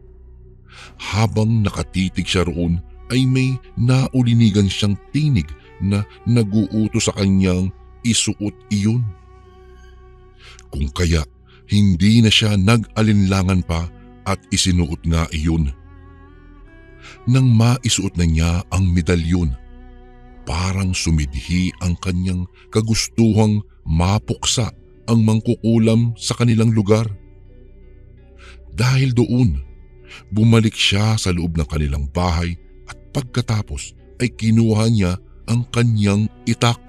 Habang nakatitig siya roon ay may naulinigan siyang tinig na naguutos sa kanyang isuot iyon. Kung kaya hindi na siya nag-alinlangan pa at isinuot nga iyon. Nang maisuot na niya ang medalyon, parang sumidhi ang kanyang kagustuhang mapuksa ang mangkukulam sa kanilang lugar. Dahil doon, bumalik siya sa loob ng kanilang bahay at pagkatapos ay kinuha niya ang kanyang itak.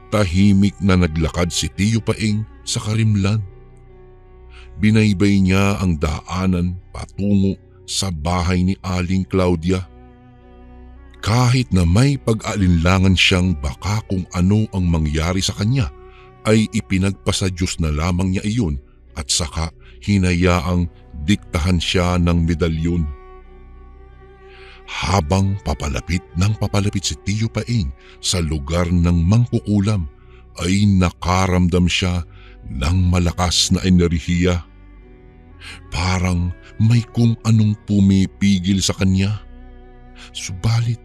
Tahimik na naglakad si Tiyo Paeng sa karimlan. Binaybay niya ang daanan patungo sa bahay ni Aling Claudia. Kahit na may pag-alinlangan siyang baka kung ano ang mangyari sa kanya, ay ipinagpasa Diyos na lamang niya iyon at saka hinayaang diktahan siya ng medalyon. Habang papalapit si Tiyo Paeng sa lugar ng mangkukulam, ay nakaramdam siya ng malakas na enerhiya. Parang may kung anong pumipigil sa kanya. Subalit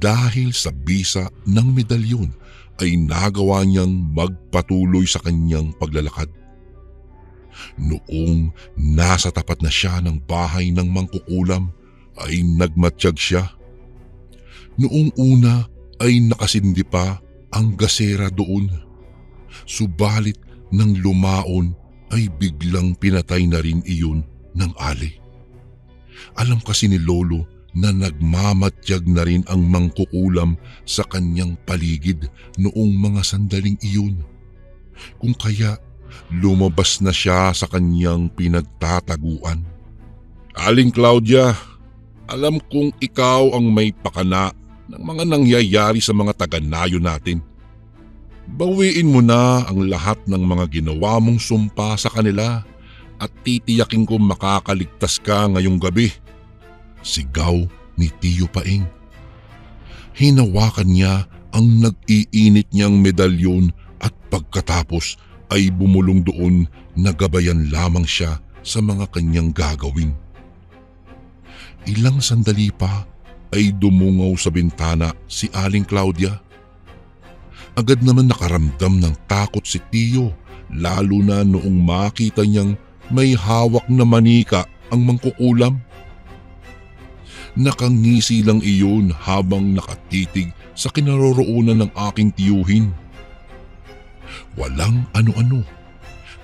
dahil sa bisa ng medalyon ay nagawa niyang magpatuloy sa kanyang paglalakad. Noong nasa tapat na siya ng bahay ng mangkukulam ay nagmatiyag siya. Noong una ay nakasindi pa ang gasera doon. Subalit nang lumaon ay biglang pinatay na rin iyon ng ali. Alam kasi ni Lolo na nagmamatyag na rin ang mangkukulam sa kanyang paligid noong mga sandaling iyon. Kung kaya lumabas na siya sa kanyang pinagtataguan. Aling Claudia, alam kong ikaw ang may pakana ng mga nangyayari sa mga taga-nayo natin. Bawiin mo na ang lahat ng mga ginawa mong sumpa sa kanila at titiyakin ko makakaligtas ka ngayong gabi. Sigaw ni Tiyo Paeng. Hinawakan niya ang nag-iinit niyang medalyon at pagkatapos ay bumulong doon na gabayan lamang siya sa mga kanyang gagawin. Ilang sandali pa ay dumungaw sa bintana si Aling Claudia. Agad naman nakaramdam ng takot si Tiyo, lalo na noong makita niyang may hawak na manika ang mangkukulam. Nakangisi lang iyon habang nakatitig sa kinaroroonan ng aking tiyuhin. Walang ano-ano.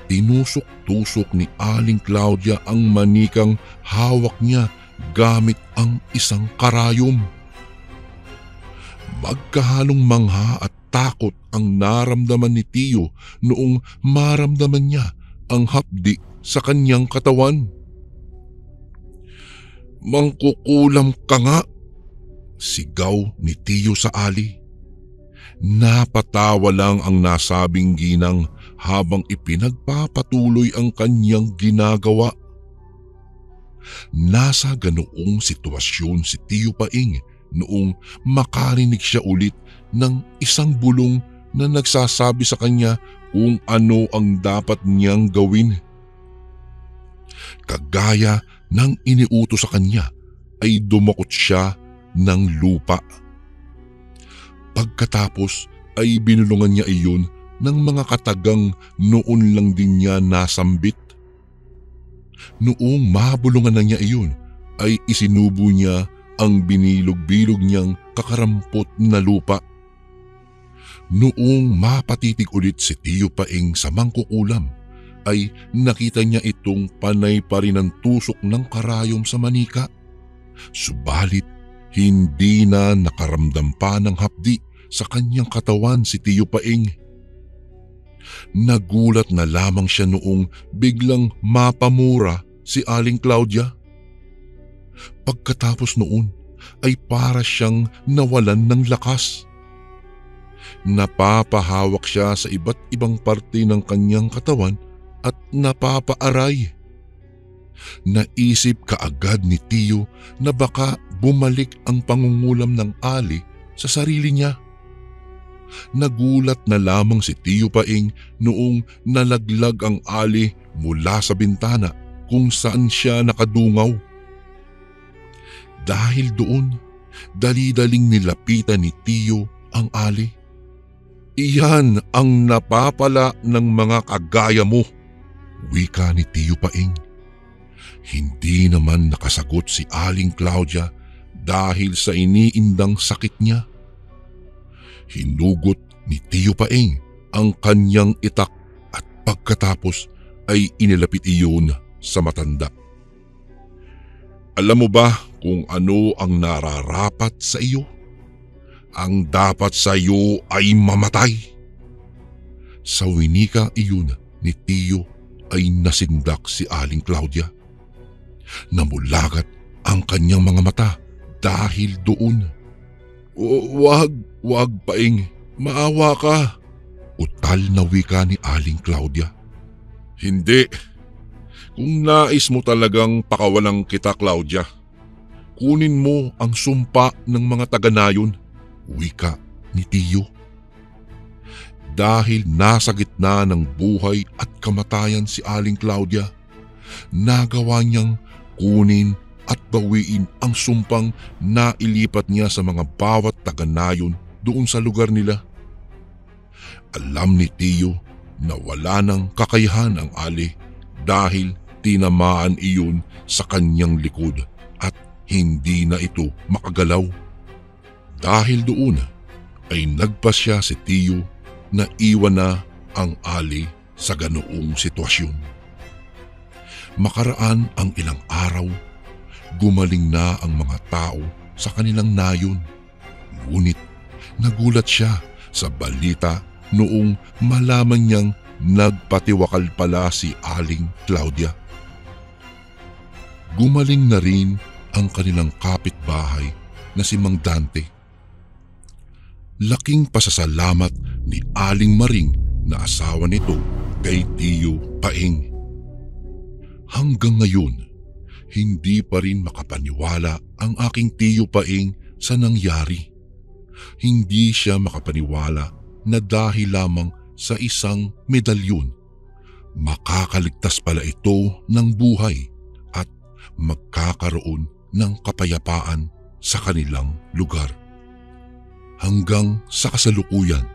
Tinusok-tusok ni Aling Claudia ang manikang hawak niya gamit ang isang karayom. Magkahalong mangha at takot ang naramdaman ni Tiyo noong maramdaman niya ang hapdi sa kanyang katawan. "Mangkukulam ka nga!" sigaw ni Tiyo sa Ali. Napatawa lang ang nasabing ginang habang ipinagpapatuloy ang kanyang ginagawa. Nasa ganoong sitwasyon si Tiyo Paing noong makarinig siya ulit ng isang bulong na nagsasabi sa kanya kung ano ang dapat niyang gawin. Kagaya ng iniutos sa kanya ay dumakot siya ng lupa. Pagkatapos ay binulungan niya iyon ng mga katagang noon lang din niya nasambit. Noong mabulungan na niya iyon ay isinubo niya ang binilog-bilog niyang kakarampot na lupa. Noong mapatitig ulit si Tiyo Paing sa mangkukulam ay nakita niya itong panay pa rin ang tusok ng karayom sa manika. Subalit hindi na nakaramdam pa ng hapdi sa kanyang katawan si Tiyo Paing. Nagulat na lamang siya noong biglang mapamura si Aling Claudia. Pagkatapos noon ay para siyang nawalan ng lakas. Napapahawak siya sa iba't ibang parte ng kanyang katawan at napapaaray. Naisip kaagad ni Tiyo na baka bumalik ang pangungulam ng Ali sa sarili niya. Nagulat na lamang si Tiyo Paing noong nalaglag ang Ali mula sa bintana kung saan siya nakadungaw. Dahil doon, dali-daling nilapitan ni Tiyo ang Ali. "Iyan ang napapala ng mga kagaya mo," wika ni Tiyo Paing. Hindi naman nakasagot si Aling Claudia dahil sa iniindang sakit niya. Hinugot ni Tiyo Paing ang kanyang itak at pagkatapos ay inilapit iyon sa matanda. "Alam mo ba kung ano ang nararapat sa iyo? Ang dapat sa iyo ay mamatay." Sa winika iyon ni Tiyo ay nasindak si Aling Claudia. Namulagat ang kanyang mga mata dahil doon. Wag Paing, maawa ka," utal na wika ni Aling Claudia. "Hindi. Kung nais mo talagang pakawalang kita, Claudia, kunin mo ang sumpa ng mga taga-nayon," wika ni Tiyo. Dahil nasa gitna ng buhay at kamatayan si Aling Claudia, nagawa niyang kunin at bawiin ang sumpang nailipat niya sa mga bawat taga-nayon doon sa lugar nila. Alam ni Tiyo na wala nang kakayahan ang Ali dahil tinamaan iyon sa kanyang likod at hindi na ito makagalaw. Dahil doon ay nagpasya si Tiyo na iwan na ang Ali sa ganoong sitwasyon. Makaraan ang ilang araw, gumaling na ang mga tao sa kanilang nayon. Ngunit nagulat siya sa balita noong malaman niyang nagpatiwakal pala si Aling Claudia. Gumaling na rin ang kanilang kapitbahay na si Mang Dante. Laking pasasalamat ni Aling Maring na asawa nito kay Tiyo Paing. Hanggang ngayon, hindi pa rin makapaniwala ang aking Tiyo Paing sa nangyari. Hindi siya makapaniwala na dahil lamang sa isang medalyon, makakaligtas pala ito ng buhay at magkakaroon ng kapayapaan sa kanilang lugar. Hanggang sa kasalukuyan,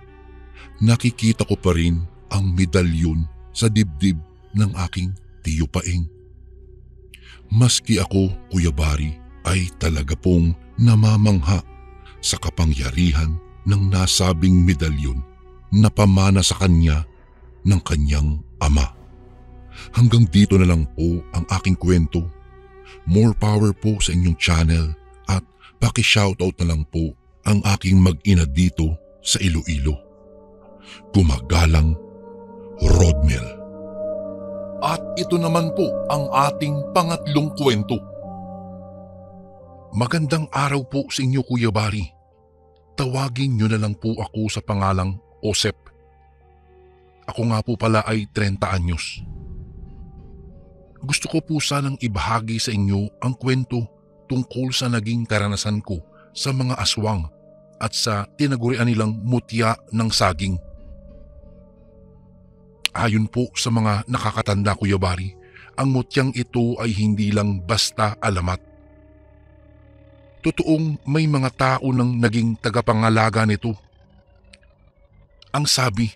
nakikita ko pa rin ang medalyon sa dibdib ng aking Tiyo Paing. Maski ako, Kuya Bari, ay talaga pong namamangha sa kapangyarihan ng nasabing medalyon na pamana sa kanya ng kanyang ama. Hanggang dito na lang po ang aking kwento. More power po sa inyong channel at paki-shoutout na lang po ang aking mag-ina dito sa Iloilo. Gumagalang, Rodmel. At ito naman po ang ating pangatlong kwento. Magandang araw po sa inyo, Kuya Bari. Tawagin niyo na lang po ako sa pangalang Osep. Ako nga po pala ay 30 anyos. Gusto ko po sanang ibahagi sa inyo ang kwento tungkol sa naging karanasan ko sa mga aswang at sa tinagurian nilang mutya ng saging. Ayon po sa mga nakakatanda, Kuya Bari, ang mutyang ito ay hindi lang basta alamat. Totoong may mga tao nang naging tagapangalaga nito. Ang sabi,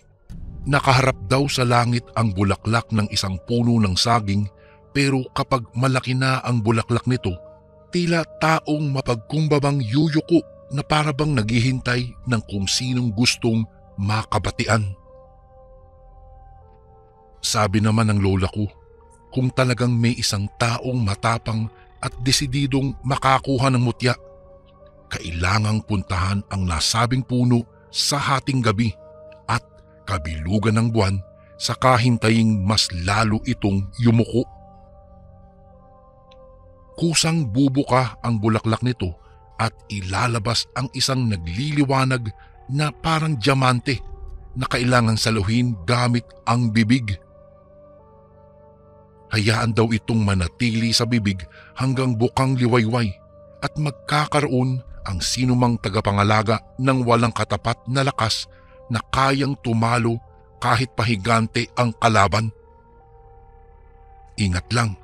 nakaharap daw sa langit ang bulaklak ng isang puno ng saging, pero kapag malaki na ang bulaklak nito, tila taong mapagkumbabang yuyuko na parabang naghihintay ng kung sinong gustong makabatian. Sabi naman ng lola ko, kung talagang may isang taong matapang at desididong makakuha ng mutya, kailangang puntahan ang nasabing puno sa hating gabi at kabilugan ng buwan sa kahintaying mas lalo itong yumuko. Kusang bubuka ang bulaklak nito at ilalabas ang isang nagliliwanag na parang diamante na kailangan saluhin gamit ang bibig. Hayaan daw itong manatili sa bibig hanggang bukang liwayway at magkakaroon ang sinumang tagapangalaga ng walang katapat na lakas na kayang tumalo kahit pahigante ang kalaban. Ingat lang,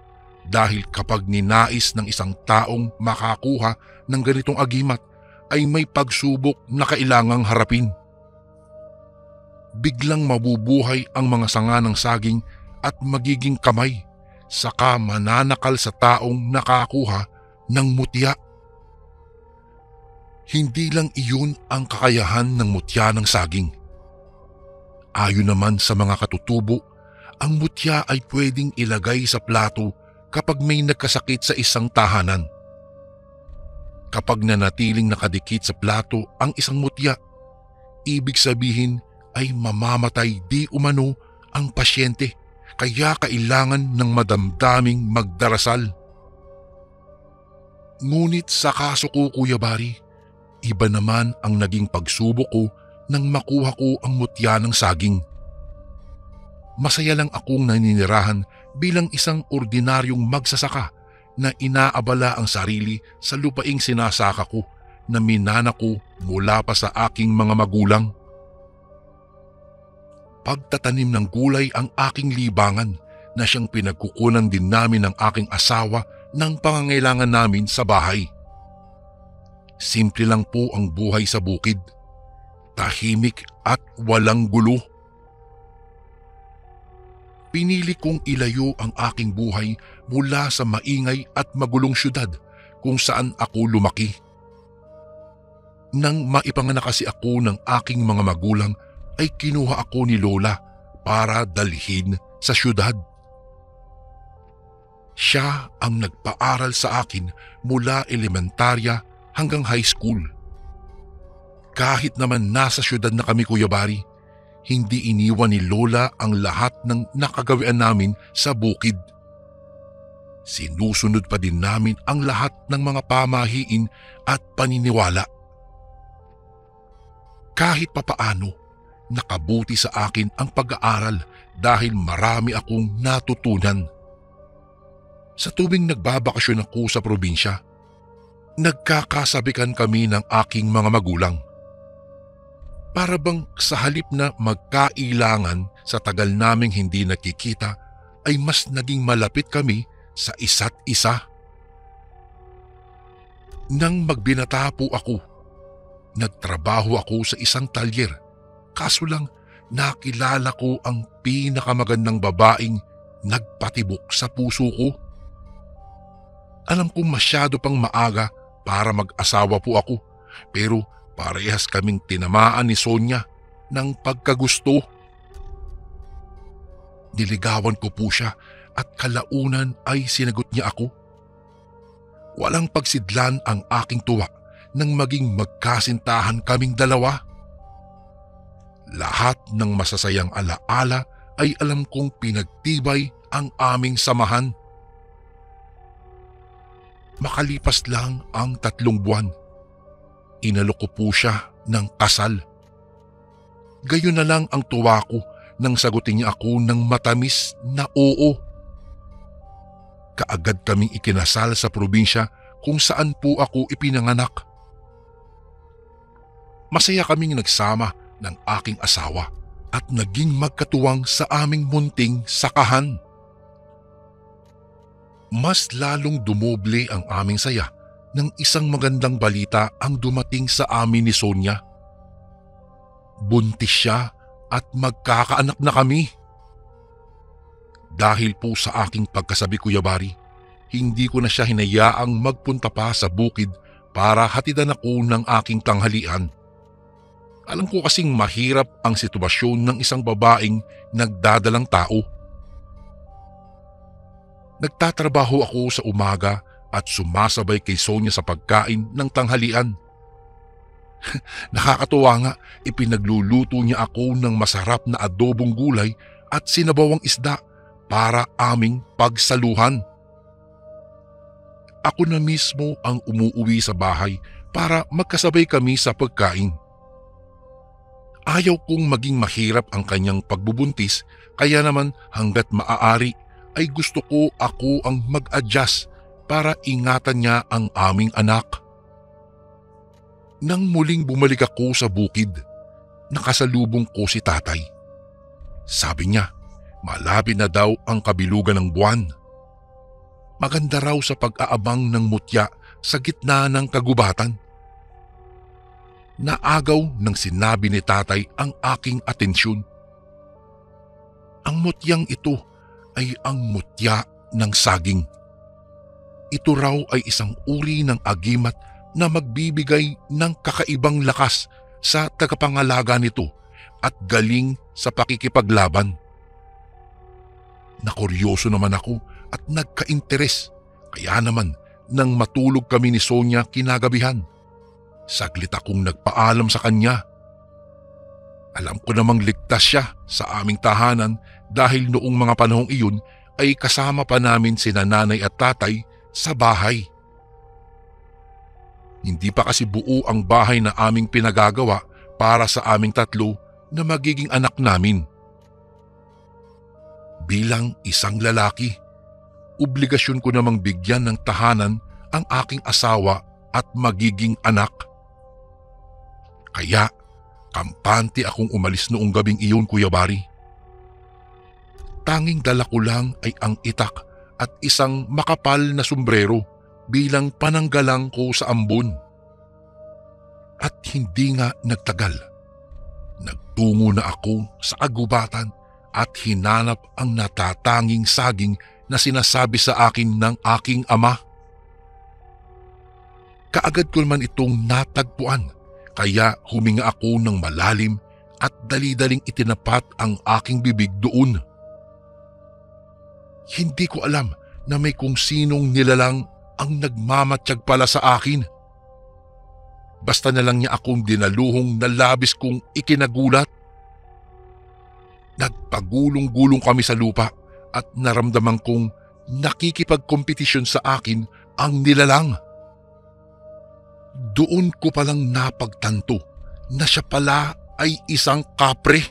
dahil kapag ninais ng isang taong makakuha ng ganitong agimat ay may pagsubok na kailangang harapin. Biglang mabubuhay ang mga sanga ng saging at magiging kamay, saka mananakal sa taong nakakuha ng mutya. Hindi lang iyon ang kakayahan ng mutya ng saging. Ayon naman sa mga katutubo, ang mutya ay pwedeng ilagay sa plato kapag may nagkasakit sa isang tahanan. Kapag nanatiling nakadikit sa plato ang isang mutya, ibig sabihin ay mamamatay di umano ang pasyente, kaya kailangan ng madamdaming magdarasal. Ngunit sa kaso ko, Kuya Bari, iba naman ang naging pagsubok ko nang makuha ko ang mutya ng saging. Masaya lang akong naninirahan bilang isang ordinaryong magsasaka na inaabala ang sarili sa lupaing sinasaka ko na minana ko mula pa sa aking mga magulang. Pagtatanim ng gulay ang aking libangan na siyang pinagkukunan din namin ng aking asawa ng pangangailangan namin sa bahay. Simple lang po ang buhay sa bukid, tahimik at walang gulo. Pinili kong ilayo ang aking buhay mula sa maingay at magulong syudad kung saan ako lumaki. Nang maipanganak kasi ako ng aking mga magulang, ay kinuha ako ni Lola para dalhin sa syudad. Siya ang nagpaaral sa akin mula elementarya hanggang high school. Kahit naman nasa syudad na kami, Kuya Bari, hindi iniwan ni Lola ang lahat ng nakagawian namin sa bukid. Sinusunod pa din namin ang lahat ng mga pamahiin at paniniwala. Kahit papaano, nakabuti sa akin ang pag-aaral dahil marami akong natutunan. Sa tuwing nagbabakasyon ako sa probinsya, nagkakasabikan kami ng aking mga magulang. Para bang sa halip na magkailangan sa tagal naming hindi nakikita, ay mas naging malapit kami sa isa't isa. Nang magbinata po ako, nagtrabaho ako sa isang talyer. Kaso lang, nakilala ko ang pinakamagandang babaeng nagpatibok sa puso ko. Alam kong masyado pang maaga para mag-asawa po ako, pero parehas kaming tinamaan ni Sonia ng pagkagusto. Niligawan ko po siya at kalaunan ay sinagot niya ako. Walang pagsidlan ang aking tuwa nang maging magkasintahan kaming dalawa. Lahat ng masasayang alaala ay alam kong pinagtibay ang aming samahan. Makalipas lang ang 3 buwan, inalok ko po siya ng kasal. Gayon na lang ang tuwa ko nang sagutin niya ako ng matamis na oo. Kaagad kaming ikinasal sa probinsya kung saan po ako ipinanganak. Masaya kaming nagsama ng aking asawa at naging magkatuwang sa aming munting sakahan. Mas lalong dumoble ang aming saya nang isang magandang balita ang dumating sa amin ni Sonia. Buntis siya at magkakaanak na kami. Dahil po sa aking pagkasabi, Kuya Bari, hindi ko na siya hinayaang magpunta pa sa bukid para hatidan ako ng aking tanghalian. Alam ko kasing mahirap ang sitwasyon ng isang babaeng nagdadalang tao. Nagtatrabaho ako sa umaga at sumasabay kay Sonia sa pagkain ng tanghalian. Nakakatuwa nga, ipinagluluto niya ako ng masarap na adobong gulay at sinabawang isda para aming pagsaluhan. Ako na mismo ang umuuwi sa bahay para magkasabay kami sa pagkain. Ayaw kong maging mahirap ang kanyang pagbubuntis, kaya naman hanggat maaari ay gusto ko ako ang mag-adjust para ingatan niya ang aming anak. Nang muling bumalik ako sa bukid, nakasalubong ko si tatay. Sabi niya, malapit na daw ang kabilugan ng buwan. Maganda raw sa pag-aabang ng mutya sa gitna ng kagubatan. Naagaw nang sinabi ni tatay ang aking atensyon. Ang mutyang ito ay ang mutya ng saging. Ito raw ay isang uri ng agimat na magbibigay ng kakaibang lakas sa tagapangalaga nito at galing sa pakikipaglaban. Nakuryoso naman ako at nagka-interes, kaya naman nang matulog kami ni Sonia kinagabihan, saglit akong nagpaalam sa kanya. Alam ko namang ligtas siya sa aming tahanan dahil noong mga panahong iyon ay kasama pa namin sina nanay at tatay sa bahay. Hindi pa kasi buo ang bahay na aming pinagagawa para sa aming 3 na magiging anak namin. Bilang isang lalaki, obligasyon ko namang bigyan ng tahanan ang aking asawa at magiging anak. Kaya, kampante akong umalis noong gabing iyon, Kuya Bari. Tanging dala ko lang ay ang itak at isang makapal na sombrero bilang pananggalang ko sa ambon. At hindi nga nagtagal. Nagtungo na ako sa agubatan at hinanap ang natatanging saging na sinasabi sa akin ng aking ama. Kaagad ko naman itong natagpuan, kaya huminga ako ng malalim at dali-daling itinapat ang aking bibig doon. Hindi ko alam na may kung sinong nilalang ang nagmamatsyag pala sa akin. Basta na lang niya akong dinaluhong na labis kong ikinagulat. Nagpagulong-gulong kami sa lupa at naramdaman kong nakikipagkompetisyon sa akin ang nilalang. Doon ko palang napagtanto na siya pala ay isang kapre.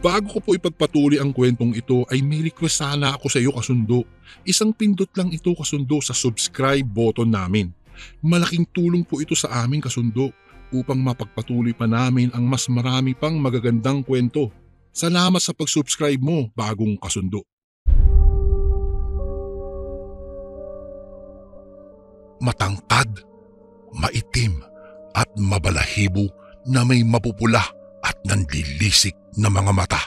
Bago ko po ipagpatuloy ang kwentong ito ay may request sana ako sa iyo, kasundo. Isang pindot lang ito, kasundo, sa subscribe button namin. Malaking tulong po ito sa amin, kasundo, upang mapagpatuloy pa namin ang mas marami pang magagandang kwento. Salamat sa pag-subscribe mo, bagong kasundo. Matangkad, maitim at mabalahibo na may mapupula at nanlilisik na mga mata.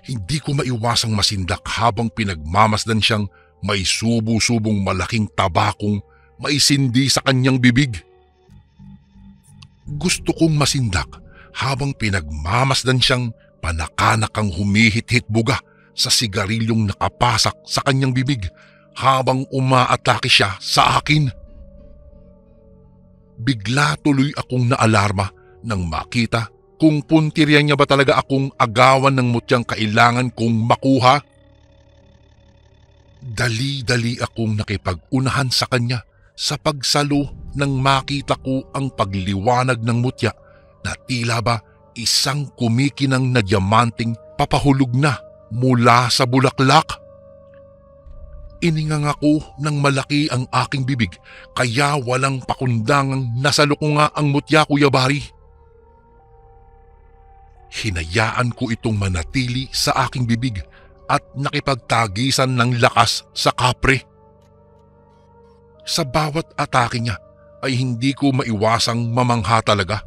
Hindi ko maiwasang masindak habang pinagmamasdan siyang may subo-subong malaking tabakong maisindi sa kanyang bibig. Gusto kong masindak habang pinagmamasdan siyang panakanakang humihit-hit buga sa sigarilyong nakapasak sa kanyang bibig habang umaatake siya sa akin. Bigla tuloy akong naalarma nang makita kung puntirya niya ba talaga akong agawan ng mutyang kailangan kong makuha. Dali-dali akong nakipag-unahan sa kanya sa pagsalo nang makita ko ang pagliwanag ng mutya na tila ba isang kumikinang na diamanting papahulog na mula sa bulaklak. Iningang ako ng malaki ang aking bibig kaya walang pakundangang nasalo ko nga ang mutya, Kuya Bari. Hinayaan ko itong manatili sa aking bibig at nakipagtagisan ng lakas sa kapre. Sa bawat atake niya ay hindi ko maiwasang mamangha talaga.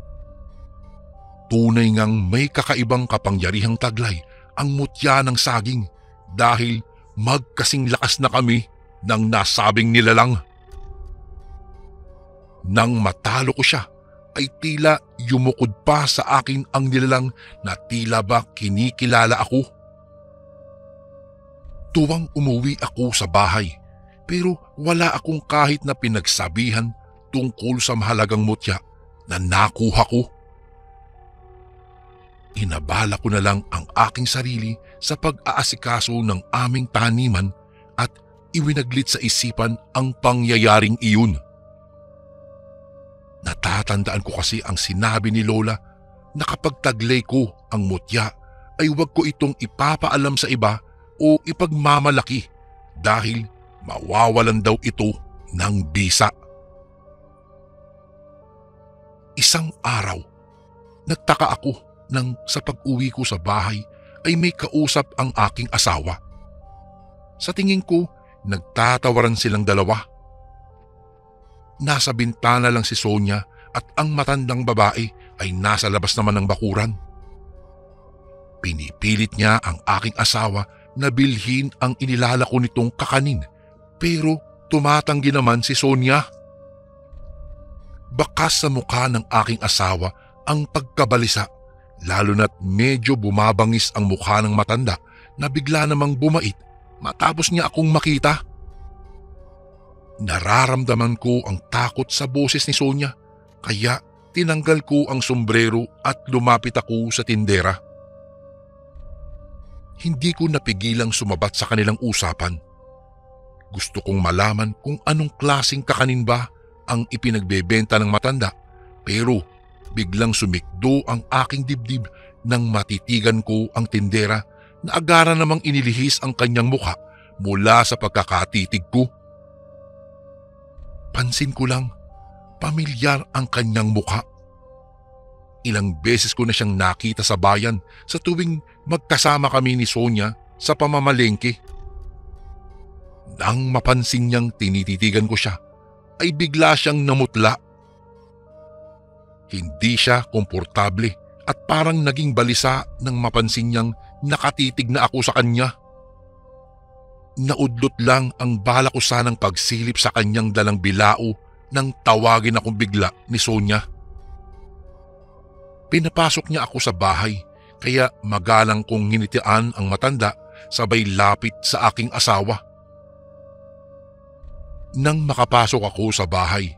Tunay ngang may kakaibang kapangyarihang taglay ang mutya ng saging dahil magkasing lakas na kami ng nasabing nilalang. Nang matalo ko siya, ay tila yumukod pa sa akin ang nilalang na tila ba kinikilala ako. Tuwang umuwi ako sa bahay pero wala akong kahit na pinagsabihan tungkol sa mahalagang mutya na nakuha ko. Inabala ko na lang ang aking sarili sa pag-aasikaso ng aming taniman at iwinaglit sa isipan ang pangyayaring iyon. Natatandaan ko kasi ang sinabi ni Lola na kapag taglay ko ang mutya ay huwag ko itong ipapaalam sa iba o ipagmamalaki dahil mawawalan daw ito ng bisa. Isang araw, nagtaka ako nang sa pag-uwi ko sa bahay ay may kausap ang aking asawa. Sa tingin ko, nagtatawaran silang dalawa. Nasa bintana lang si Sonia at ang matandang babae ay nasa labas naman ng bakuran. Pinipilit niya ang aking asawa na bilhin ang inilalako nitong kakanin pero tumatanggi naman si Sonia. Bakas sa mukha ng aking asawa ang pagkabalisa lalo na't medyo bumabangis ang mukha ng matanda na bigla namang bumait matapos niya akong makita. Nararamdaman ko ang takot sa boses ni Sonia kaya tinanggal ko ang sombrero at lumapit ako sa tindera. Hindi ko napigilang sumabat sa kanilang usapan. Gusto kong malaman kung anong klaseng kakanin ba ang ipinagbebenta ng matanda pero biglang sumikdo ang aking dibdib nang matitigan ko ang tindera na agara namang inilihis ang kanyang mukha mula sa pagkakatitig ko. Pansin ko lang, pamilyar ang kanyang mukha. Ilang beses ko na siyang nakita sa bayan sa tuwing magkasama kami ni Sonia sa pamamalengke. Nang mapansin niyang tinititigan ko siya, ay bigla siyang namutla. Hindi siya komportable at parang naging balisa nang mapansin niyang nakatitig na ako sa kanya. Naudlot lang ang bala ko sanang pagsilip sa kanyang dalang bilao nang tawagin akong bigla ni Sonia. Pinapasok niya ako sa bahay kaya magalang kong nginitian ang matanda sabay lapit sa aking asawa. Nang makapasok ako sa bahay,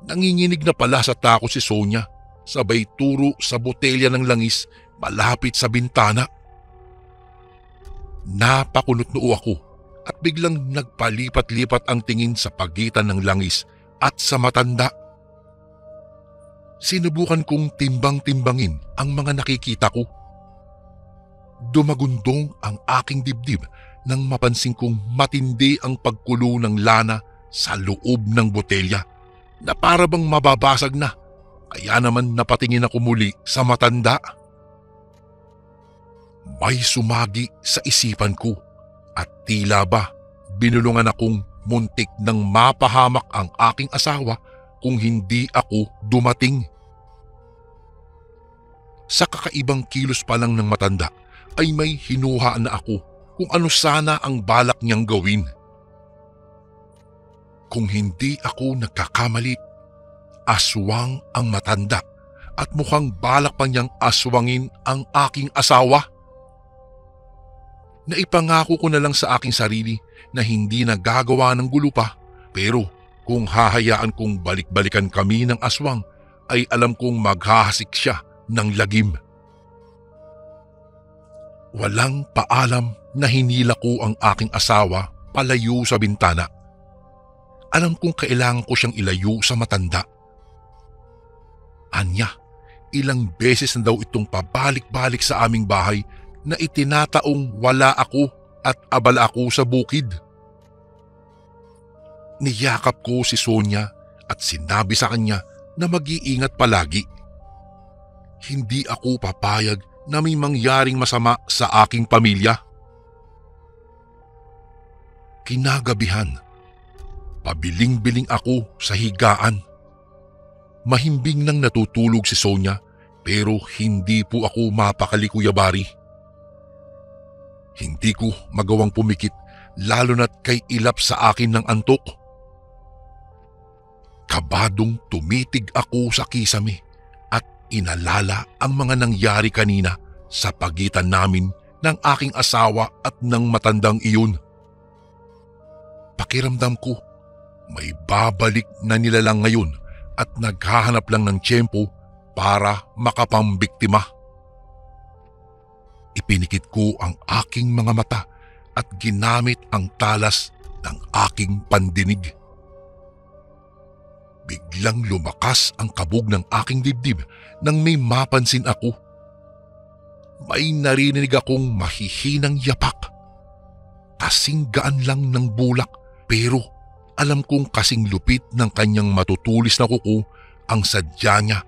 nanginginig na pala sa takot si Sonia sabay turo sa botelya ng langis malapit sa bintana. Napakunot noo ako at biglang nagpalipat-lipat ang tingin sa pagitan ng langis at sa matanda. Sinubukan kong timbang-timbangin ang mga nakikita ko. Dumagundong ang aking dibdib nang mapansin kong matindi ang pagkulo ng lana sa loob ng botelya na para bang mababasag na, kaya naman napatingin ako muli sa matanda. May sumagi sa isipan ko at tila ba binulungan akong muntik nang mapahamak ang aking asawa kung hindi ako dumating. Sa kakaibang kilos pa lang ng matanda ay may hinuha na ako kung ano sana ang balak niyang gawin. Kung hindi ako nagkakamali, aswang ang matanda at mukhang balak pa niyang aswangin ang aking asawa. Naipangako ko na lang sa aking sarili na hindi na gagawa ng gulo pa, pero kung hahayaan kong balik-balikan kami ng aswang ay alam kong maghahasik siya ng lagim. Walang paalam na hinila ko ang aking asawa palayo sa bintana. Alam kong kailangan ko siyang ilayo sa matanda. Anya, ilang beses na daw itong pabalik-balik sa aming bahay na itinataong wala ako at abala ako sa bukid. Niyakap ko si Sonia at sinabi sa kanya na mag-iingat palagi. Hindi ako papayag na may mangyaring masama sa aking pamilya. Kinagabihan, pabiling-biling ako sa higaan. Mahimbing nang natutulog si Sonia pero hindi po ako mapakali, Kuya Bari. Hindi ko magawang pumikit lalo na't kay ilap sa akin ng antok. Kabadong tumitig ako sa kisame at inalala ang mga nangyari kanina sa pagitan namin ng aking asawa at ng matandang iyon. Pakiramdam ko, may babalik na nilalang ngayon at naghahanap lang ng tiyempo para makapambiktima. Ipinikit ko ang aking mga mata at ginamit ang talas ng aking pandinig. Biglang lumakas ang kabog ng aking dibdib nang may mapansin ako. May narinig akong mahihinang yapak. Kasing gaan lang ng bulak pero alam kong kasing lupit ng kanyang matutulis na kuko ang sadya niya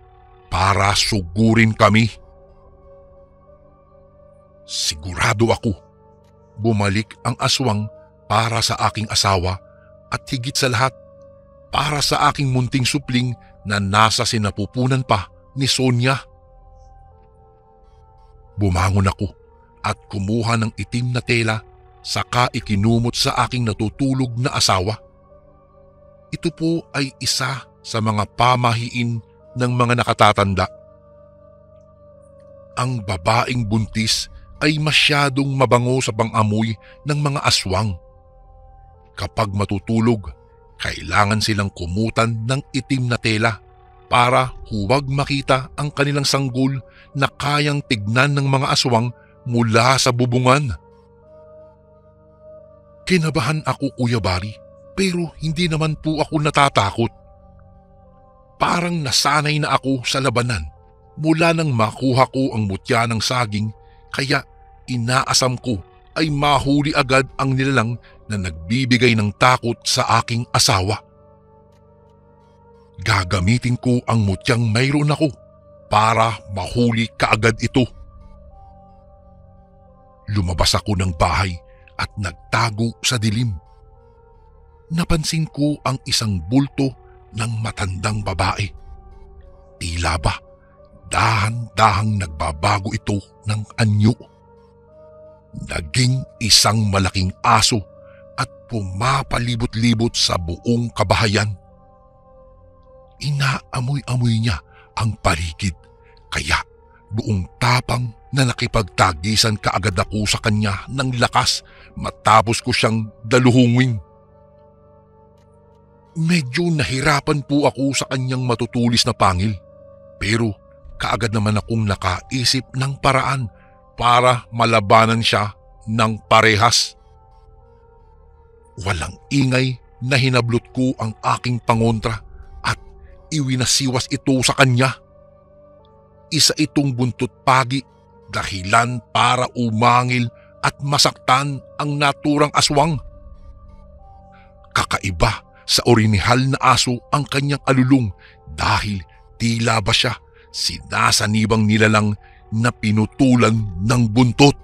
para sugurin kami. Sigurado ako, bumalik ang aswang para sa aking asawa at higit sa lahat para sa aking munting supling na nasa sinapupunan pa ni Sonia. Bumangon ako at kumuha ng itim na tela saka ikinumot sa aking natutulog na asawa. Ito po ay isa sa mga pamahiin ng mga nakatatanda. Ang babaeng buntis ay masyadong mabango sa pang-amoy ng mga aswang. Kapag matutulog, kailangan silang kumutan ng itim na tela para huwag makita ang kanilang sanggol na kayang tignan ng mga aswang mula sa bubungan. Kinabahan ako, Kuya Bari, pero hindi naman po ako natatakot. Parang nasanay na ako sa labanan mula nang makuha ko ang mutya ng saging, kaya inaasam ko ay mahuli agad ang nilalang na nagbibigay ng takot sa aking asawa. Gagamitin ko ang mutyang mayroon ako para mahuli kaagad ito. Lumabas ako ng bahay at nagtago sa dilim. Napansin ko ang isang bulto ng matandang babae. Tila ba dahan-dahang nagbabago ito ng anyo. Naging isang malaking aso at pumapalibot-libot sa buong kabahayan. Inaamoy-amoy niya ang paligid, kaya buong tapang na nakipagtagisan kaagad ako sa kanya ng lakas matapos ko siyang daluhungin. Medyo nahirapan po ako sa kanyang matutulis na pangil, pero kaagad naman akong nakaisip ng paraan para malabanan siya ng parehas. Walang ingay na hinablot ko ang aking pangontra at iwinasiwas ito sa kanya. Isa itong buntot pagi, dahilan para umangil at masaktan ang naturang aswang. Kakaiba sa orinihal na aso ang kanyang alulong dahil tila ba siya sinasanibang nilalang na pinutulan ng buntot.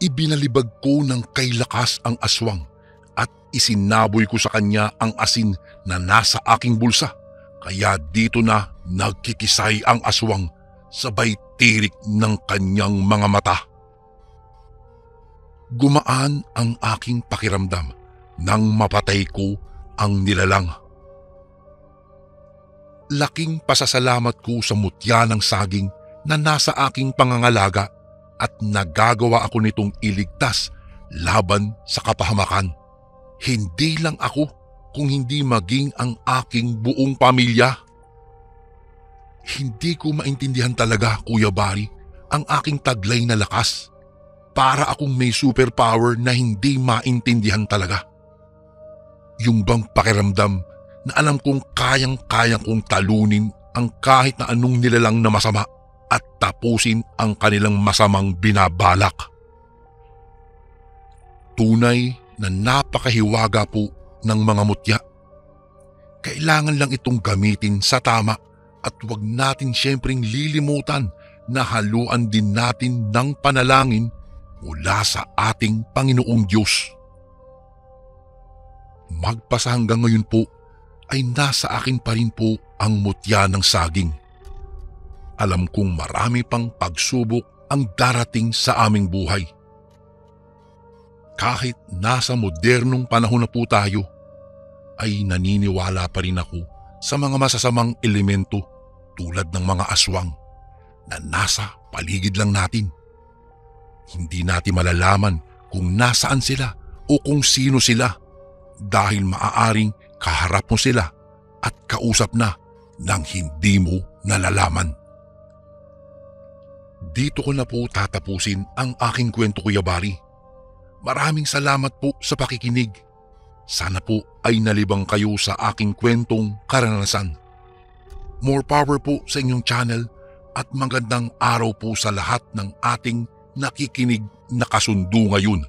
Ibinalibag ko ng kay lakas ang aswang at isinaboy ko sa kanya ang asin na nasa aking bulsa, kaya dito na nagkikisay ang aswang sabay tirik ng kanyang mga mata. Gumaan ang aking pakiramdam nang mapatay ko ang nilalang. Laking pasasalamat ko sa mutya ng saging na nasa aking pangangalaga at nagagawa ako nitong iligtas laban sa kapahamakan. Hindi lang ako, kung hindi maging ang aking buong pamilya. Hindi ko maintindihan talaga, Kuya Bari, ang aking taglay na lakas. Para akong may superpower na hindi maintindihan talaga. Yung bang pakiramdam na alam kong kayang-kayang kong talunin ang kahit na anong nilalang na masama at tapusin ang kanilang masamang binabalak. Tunay na napakahiwaga po ng mga mutya. Kailangan lang itong gamitin sa tama at huwag natin siyempreng lilimutan na haluan din natin ng panalangin mula sa ating Panginoong Diyos. Magpasa hanggang ngayon po ay nasa akin pa rin po ang mutya ng saging. Alam kong marami pang pagsubok ang darating sa aming buhay. Kahit nasa modernong panahon na po tayo, ay naniniwala pa rin ako sa mga masasamang elemento tulad ng mga aswang na nasa paligid lang natin. Hindi natin malalaman kung nasaan sila o kung sino sila dahil maaaring kaharap mo sila at kausap na nang hindi mo nalalaman. Dito ko na po tatapusin ang aking kwento, Kuya Bari. Maraming salamat po sa pakikinig. Sana po ay nalibang kayo sa aking kwentong karanasan. More power po sa inyong channel at magandang araw po sa lahat ng ating nakikinig na kasundo ngayon.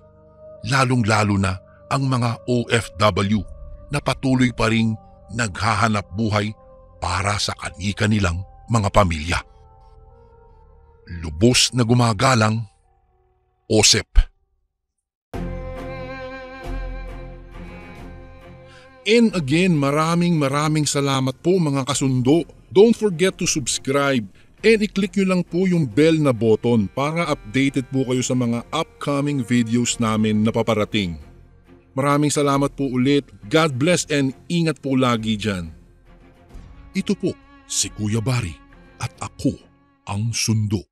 Lalong-lalo na ang mga OFW na patuloy pa ring naghahanap buhay para sa kani-kanilang mga pamilya. Lubos na gumagalang, Osep. And again, maraming salamat po mga kasundo. Don't forget to subscribe and i-click nyo lang po yung bell na button para updated po kayo sa mga upcoming videos namin na paparating. Maraming salamat po ulit. God bless and ingat po lagi dyan. Ito po si Kuya Bari at ako ang Sundo.